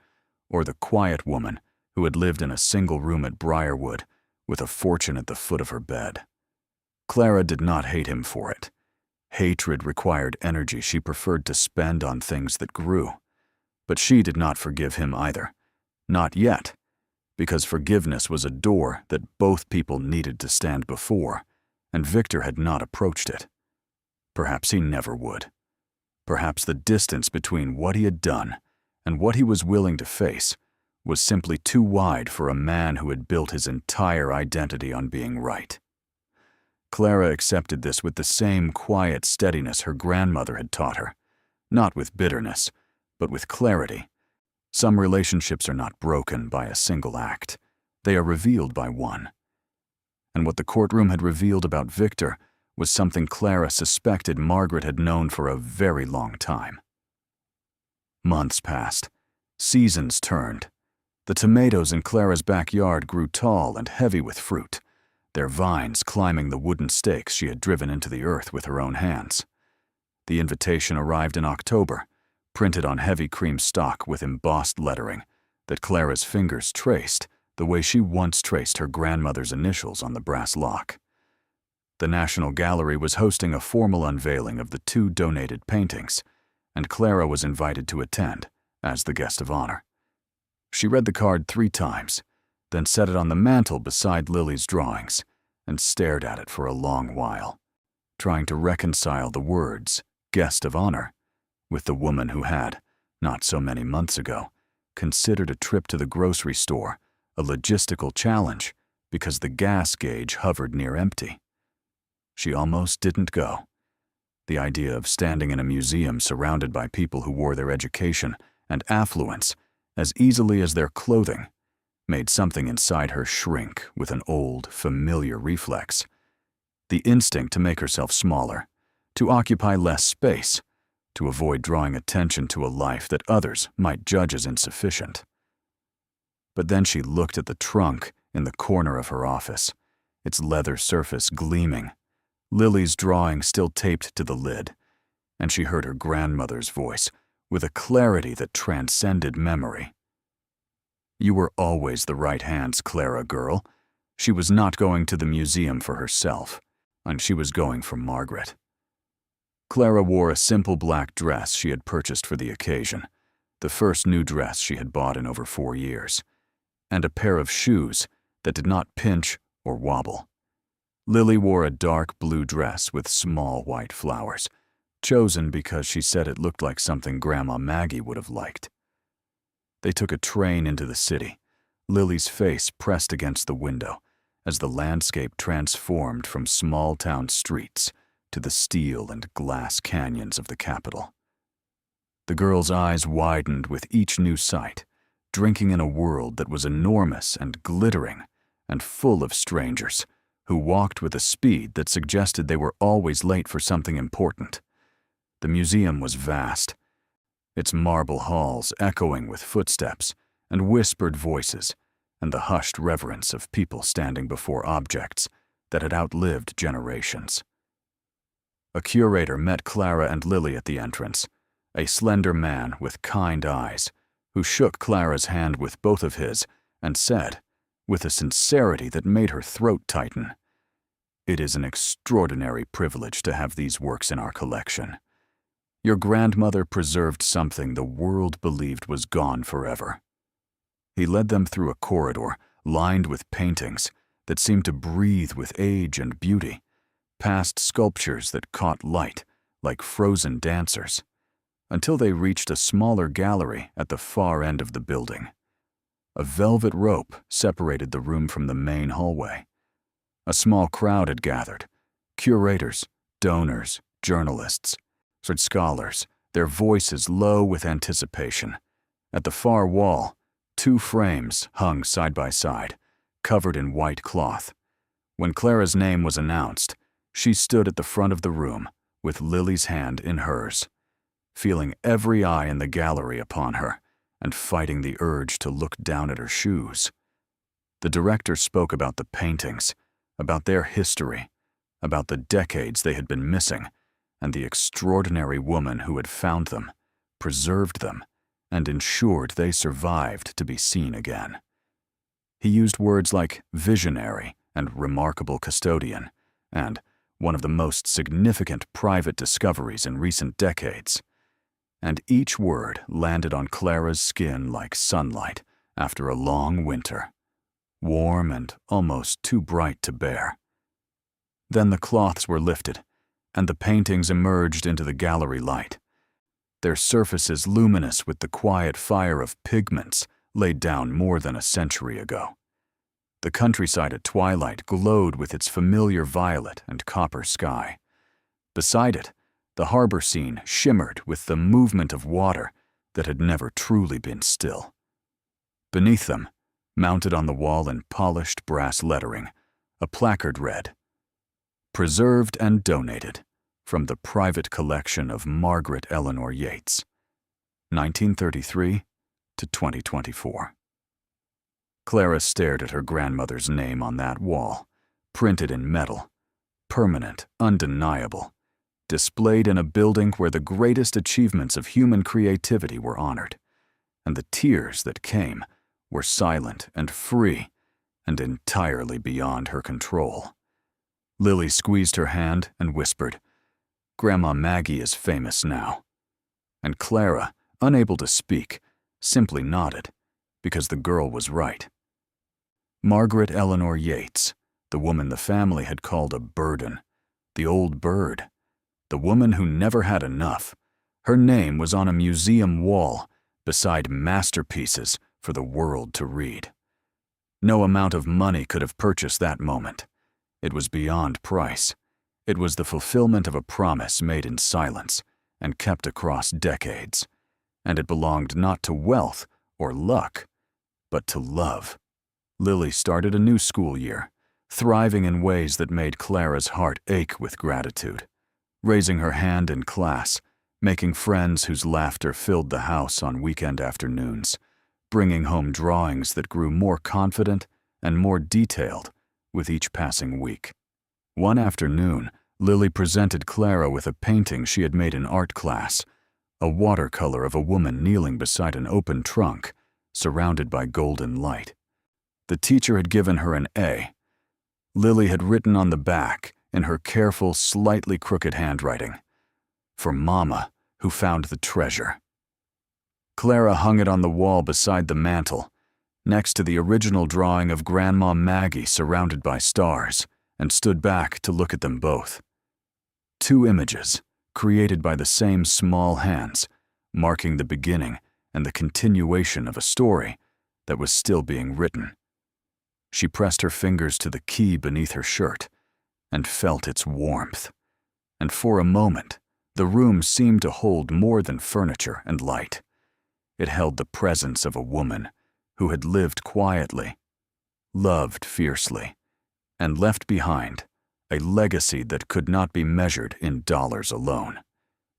or the quiet woman who had lived in a single room at Briarwood with a fortune at the foot of her bed. Clara did not hate him for it. Hatred required energy she preferred to spend on things that grew. But she did not forgive him either. Not yet, because forgiveness was a door that both people needed to stand before, and Victor had not approached it. Perhaps he never would. Perhaps the distance between what he had done and what he was willing to face was simply too wide for a man who had built his entire identity on being right. Clara accepted this with the same quiet steadiness her grandmother had taught her, not with bitterness, but with clarity. Some relationships are not broken by a single act. They are revealed by one. And what the courtroom had revealed about Victor was something Clara suspected Margaret had known for a very long time. Months passed. Seasons turned. The tomatoes in Clara's backyard grew tall and heavy with fruit, their vines climbing the wooden stakes she had driven into the earth with her own hands. The invitation arrived in October, printed on heavy cream stock with embossed lettering that Clara's fingers traced the way she once traced her grandmother's initials on the brass lock. The National Gallery was hosting a formal unveiling of the 2 donated paintings, and Clara was invited to attend as the guest of honor. She read the card 3 times, then set it on the mantel beside Lily's drawings and stared at it for a long while, trying to reconcile the words, guest of honor, with the woman who had, not so many months ago, considered a trip to the grocery store a logistical challenge because the gas gauge hovered near empty. She almost didn't go. The idea of standing in a museum surrounded by people who wore their education and affluence as easily as their clothing made something inside her shrink with an old, familiar reflex. The instinct to make herself smaller, to occupy less space, to avoid drawing attention to a life that others might judge as insufficient. But then she looked at the trunk in the corner of her office, its leather surface gleaming, Lily's drawing still taped to the lid, and she heard her grandmother's voice with a clarity that transcended memory. "You were always the right hand's Clara girl." She was not going to the museum for herself, and she was going for Margaret. Clara wore a simple black dress she had purchased for the occasion, the first new dress she had bought in over 4 years, and a pair of shoes that did not pinch or wobble. Lily wore a dark blue dress with small white flowers, chosen because she said it looked like something Grandma Maggie would have liked. They took a train into the city, Lily's face pressed against the window as the landscape transformed from small-town streets to the steel and glass canyons of the capital. The girl's eyes widened with each new sight, drinking in a world that was enormous and glittering and full of strangers who walked with a speed that suggested they were always late for something important. The museum was vast, its marble halls echoing with footsteps and whispered voices and the hushed reverence of people standing before objects that had outlived generations. A curator met Clara and Lily at the entrance, a slender man with kind eyes, who shook Clara's hand with both of his and said, with a sincerity that made her throat tighten, "It is an extraordinary privilege to have these works in our collection. Your grandmother preserved something the world believed was gone forever." He led them through a corridor lined with paintings that seemed to breathe with age and beauty, past sculptures that caught light like frozen dancers, until they reached a smaller gallery at the far end of the building. A velvet rope separated the room from the main hallway. A small crowd had gathered, curators, donors, journalists, scholars, their voices low with anticipation. At the far wall, 2 frames hung side by side, covered in white cloth. When Clara's name was announced, she stood at the front of the room with Lily's hand in hers, feeling every eye in the gallery upon her and fighting the urge to look down at her shoes. The director spoke about the paintings, about their history, about the decades they had been missing, and the extraordinary woman who had found them, preserved them, and ensured they survived to be seen again. He used words like visionary and remarkable custodian, and one of the most significant private discoveries in recent decades. And each word landed on Clara's skin like sunlight after a long winter, warm and almost too bright to bear. Then the cloths were lifted, and the paintings emerged into the gallery light. their surfaces luminous with the quiet fire of pigments laid down more than a century ago. The countryside at twilight glowed with its familiar violet and copper sky. Beside it, the harbor scene shimmered with the movement of water that had never truly been still. Beneath them, mounted on the wall in polished brass lettering, a placard read, "Preserved and donated from the private collection of Margaret Eleanor Yates, 1933 to 2024. Clara stared at her grandmother's name on that wall, printed in metal, permanent, undeniable, displayed in a building where the greatest achievements of human creativity were honored, and the tears that came were silent and free and entirely beyond her control. Lily squeezed her hand and whispered, "Grandma Maggie is famous now." And Clara, unable to speak, simply nodded, because the girl was right. Margaret Eleanor Yates, the woman the family had called a burden, the old bird, the woman who never had enough, her name was on a museum wall beside masterpieces for the world to read. No amount of money could have purchased that moment. It was beyond price. It was the fulfillment of a promise made in silence and kept across decades. And it belonged not to wealth or luck, but to love. Lily started a new school year, thriving in ways that made Clara's heart ache with gratitude, raising her hand in class, making friends whose laughter filled the house on weekend afternoons, bringing home drawings that grew more confident and more detailed with each passing week. One afternoon, Lily presented Clara with a painting she had made in art class, a watercolor of a woman kneeling beside an open trunk, surrounded by golden light. The teacher had given her an A. Lily had written on the back, in her careful, slightly crooked handwriting, "For Mama, who found the treasure." Clara hung it on the wall beside the mantel, next to the original drawing of Grandma Maggie surrounded by stars, and stood back to look at them both. Two images, created by the same small hands, marking the beginning and the continuation of a story that was still being written. She pressed her fingers to the key beneath her shirt and felt its warmth. And for a moment, the room seemed to hold more than furniture and light. It held the presence of a woman who had lived quietly, loved fiercely, and left behind a legacy that could not be measured in dollars alone.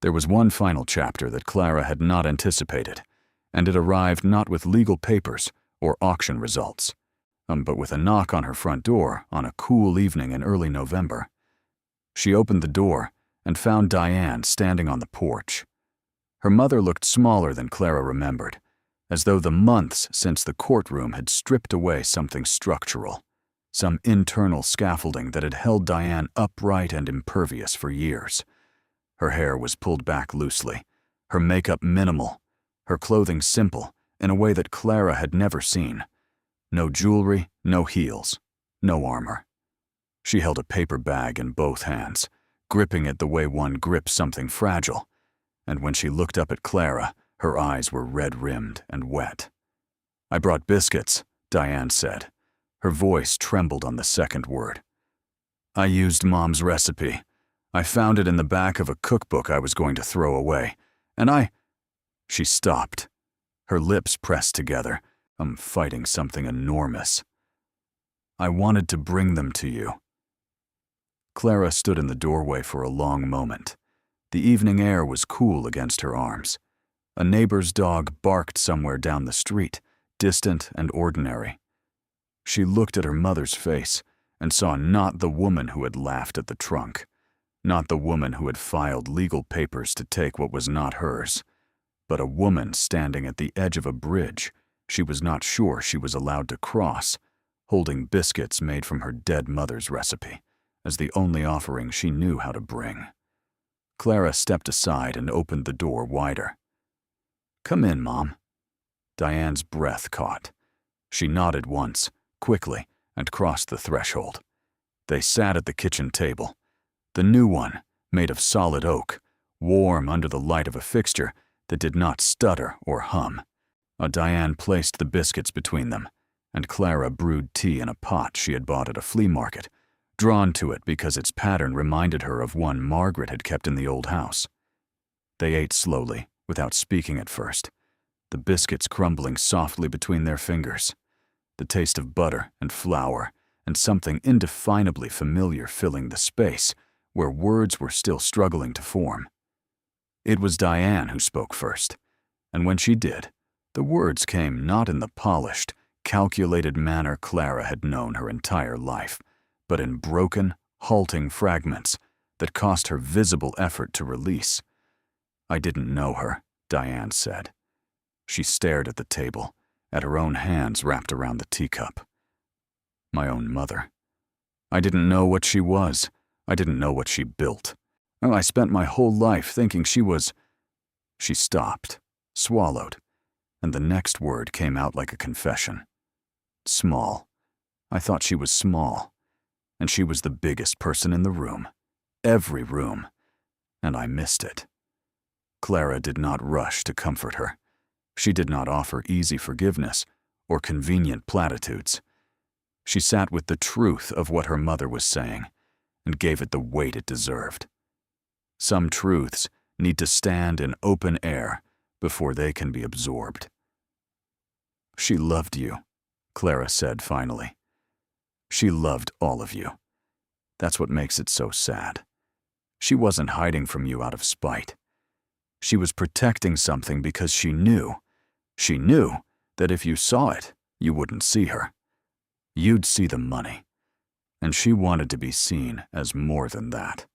There was one final chapter that Clara had not anticipated, and it arrived not with legal papers or auction results, but with a knock on her front door on a cool evening in early November. She opened the door and found Diane standing on the porch. Her mother looked smaller than Clara remembered, as though the months since the courtroom had stripped away something structural, some internal scaffolding that had held Diane upright and impervious for years. Her hair was pulled back loosely, her makeup minimal, her clothing simple in a way that Clara had never seen. No jewelry, no heels, no armor. She held a paper bag in both hands, gripping it the way one grips something fragile, and when she looked up at Clara, her eyes were red-rimmed and wet. "I brought biscuits," Diane said. Her voice trembled on the second word. "I used Mom's recipe. I found it in the back of a cookbook I was going to throw away, and She stopped. Her lips pressed together. I'm fighting something enormous. "I wanted to bring them to you." Clara stood in the doorway for a long moment. The evening air was cool against her arms. A neighbor's dog barked somewhere down the street, distant and ordinary. She looked at her mother's face and saw not the woman who had laughed at the trunk, not the woman who had filed legal papers to take what was not hers, but a woman standing at the edge of a bridge she was not sure she was allowed to cross, holding biscuits made from her dead mother's recipe as the only offering she knew how to bring. Clara stepped aside and opened the door wider. "Come in, Mom." Diane's breath caught. She nodded once, quickly, and crossed the threshold. They sat at the kitchen table. The new one, made of solid oak, warm under the light of a fixture that did not stutter or hum. Diane placed the biscuits between them, and Clara brewed tea in a pot she had bought at a flea market, drawn to it because its pattern reminded her of one Margaret had kept in the old house. They ate slowly, without speaking at first, the biscuits crumbling softly between their fingers, the taste of butter and flour and something indefinably familiar filling the space where words were still struggling to form. It was Diane who spoke first, and when she did, the words came not in the polished, calculated manner Clara had known her entire life, but in broken, halting fragments that cost her visible effort to release. "I didn't know her," Diane said. She stared at the table, at her own hands wrapped around the teacup. "My own mother. I didn't know what she was. I didn't know what she built. Oh, I spent my whole life thinking she was—" She stopped, swallowed, and the next word came out like a confession. "Small. I thought she was small. And she was the biggest person in the room. Every room. And I missed it." Clara did not rush to comfort her. She did not offer easy forgiveness or convenient platitudes. She sat with the truth of what her mother was saying and gave it the weight it deserved. Some truths need to stand in open air before they can be absorbed. "She loved you," Clara said finally. "She loved all of you. That's what makes it so sad. She wasn't hiding from you out of spite. She was protecting something because she knew that if you saw it, you wouldn't see her. You'd see the money. And she wanted to be seen as more than that."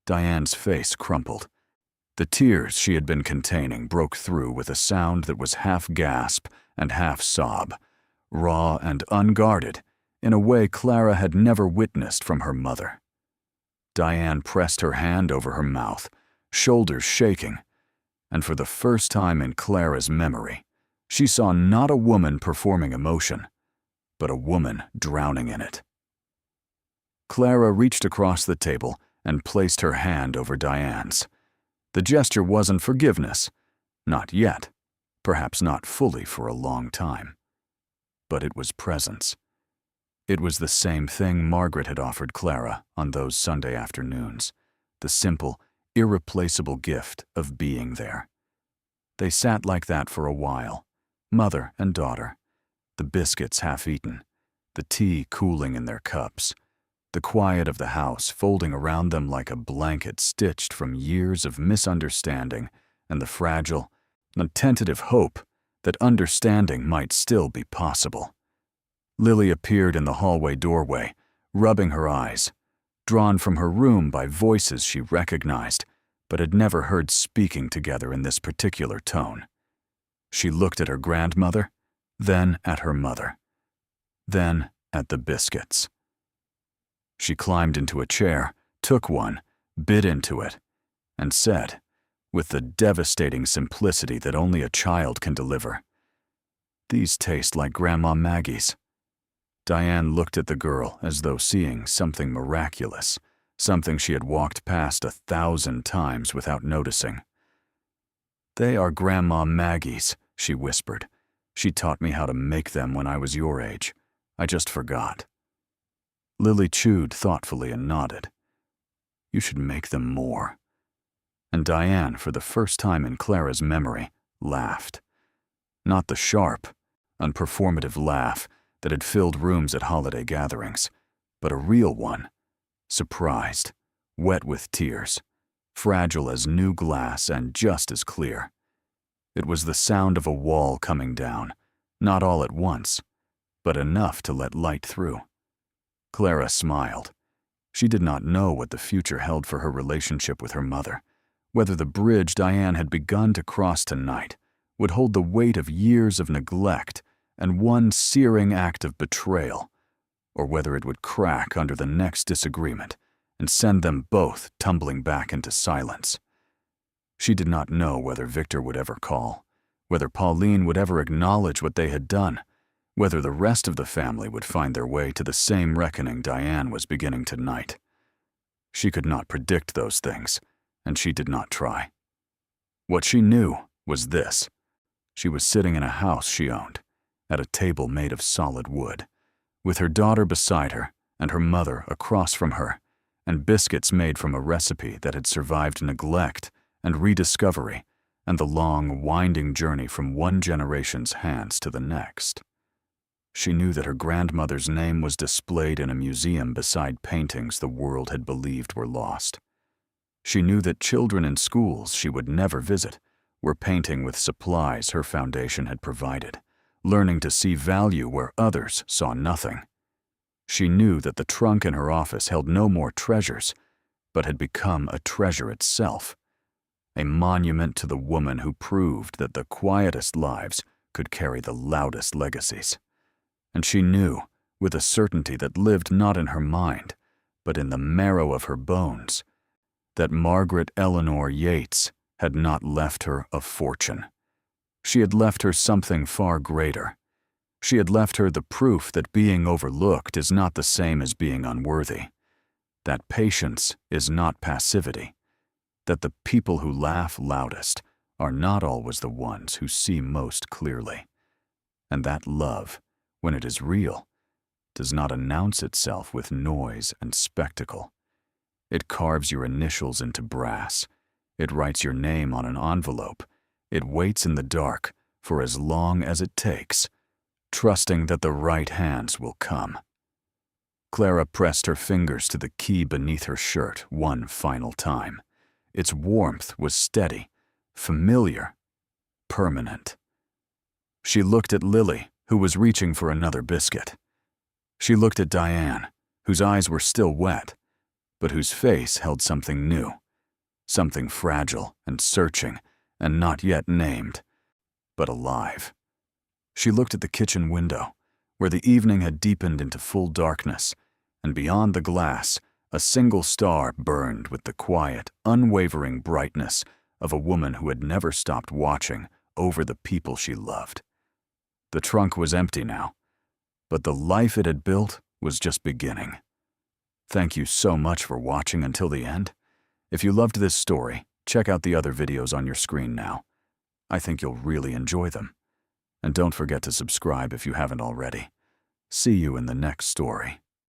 Diane's face crumpled. The tears she had been containing broke through with a sound that was half gasp and half sob, raw and unguarded, in a way Clara had never witnessed from her mother. Diane pressed her hand over her mouth, shoulders shaking, and for the first time in Clara's memory, she saw not a woman performing emotion, but a woman drowning in it. Clara reached across the table and placed her hand over Diane's. The gesture wasn't forgiveness, not yet, perhaps not fully for a long time. But it was presence. It was the same thing Margaret had offered Clara on those Sunday afternoons, the simple, irreplaceable gift of being there. They sat like that for a while, mother and daughter, the biscuits half-eaten, the tea cooling in their cups, the quiet of the house folding around them like a blanket stitched from years of misunderstanding and the fragile, tentative hope that understanding might still be possible. Lily appeared in the hallway doorway, rubbing her eyes, drawn from her room by voices she recognized, but had never heard speaking together in this particular tone. She looked at her grandmother, then at her mother, then at the biscuits. She climbed into a chair, took one, bit into it, and said, with the devastating simplicity that only a child can deliver, "These taste like Grandma Maggie's." Diane looked at the girl as though seeing something miraculous, something she had walked past 1,000 times without noticing. "They are Grandma Maggie's," she whispered. "She taught me how to make them when I was your age. I just forgot." Lily chewed thoughtfully and nodded. "You should make them more." And Diane, for the first time in Clara's memory, laughed. Not the sharp, unperformative laugh that had filled rooms at holiday gatherings, but a real one, surprised, wet with tears, fragile as new glass and just as clear. It was the sound of a wall coming down, not all at once, but enough to let light through. Clara smiled. She did not know what the future held for her relationship with her mother, whether the bridge Diane had begun to cross tonight would hold the weight of years of neglect and one searing act of betrayal, or whether it would crack under the next disagreement and send them both tumbling back into silence. She did not know whether Victor would ever call, whether Pauline would ever acknowledge what they had done, whether the rest of the family would find their way to the same reckoning Diane was beginning tonight. She could not predict those things, and she did not try. What she knew was this. She was sitting in a house she owned, at a table made of solid wood, with her daughter beside her and her mother across from her, and biscuits made from a recipe that had survived neglect and rediscovery and the long, winding journey from one generation's hands to the next. She knew that her grandmother's name was displayed in a museum beside paintings the world had believed were lost. She knew that children in schools she would never visit were painting with supplies her foundation had provided, learning to see value where others saw nothing. She knew that the trunk in her office held no more treasures, but had become a treasure itself, a monument to the woman who proved that the quietest lives could carry the loudest legacies. And she knew, with a certainty that lived not in her mind, but in the marrow of her bones, that Margaret Eleanor Yates had not left her a fortune. She had left her something far greater. She had left her the proof that being overlooked is not the same as being unworthy, that patience is not passivity, that the people who laugh loudest are not always the ones who see most clearly, and that love, when it is real, does not announce itself with noise and spectacle. It carves your initials into brass. It writes your name on an envelope. It waits in the dark for as long as it takes, trusting that the right hands will come. Clara pressed her fingers to the key beneath her shirt one final time. Its warmth was steady, familiar, permanent. She looked at Lily, who was reaching for another biscuit. She looked at Diane, whose eyes were still wet, but whose face held something new, something fragile and searching and not yet named, but alive. She looked at the kitchen window, where the evening had deepened into full darkness, and beyond the glass, a single star burned with the quiet, unwavering brightness of a woman who had never stopped watching over the people she loved. The trunk was empty now, but the life it had built was just beginning. Thank you so much for watching until the end. If you loved this story, check out the other videos on your screen now. I think you'll really enjoy them. And don't forget to subscribe if you haven't already. See you in the next story.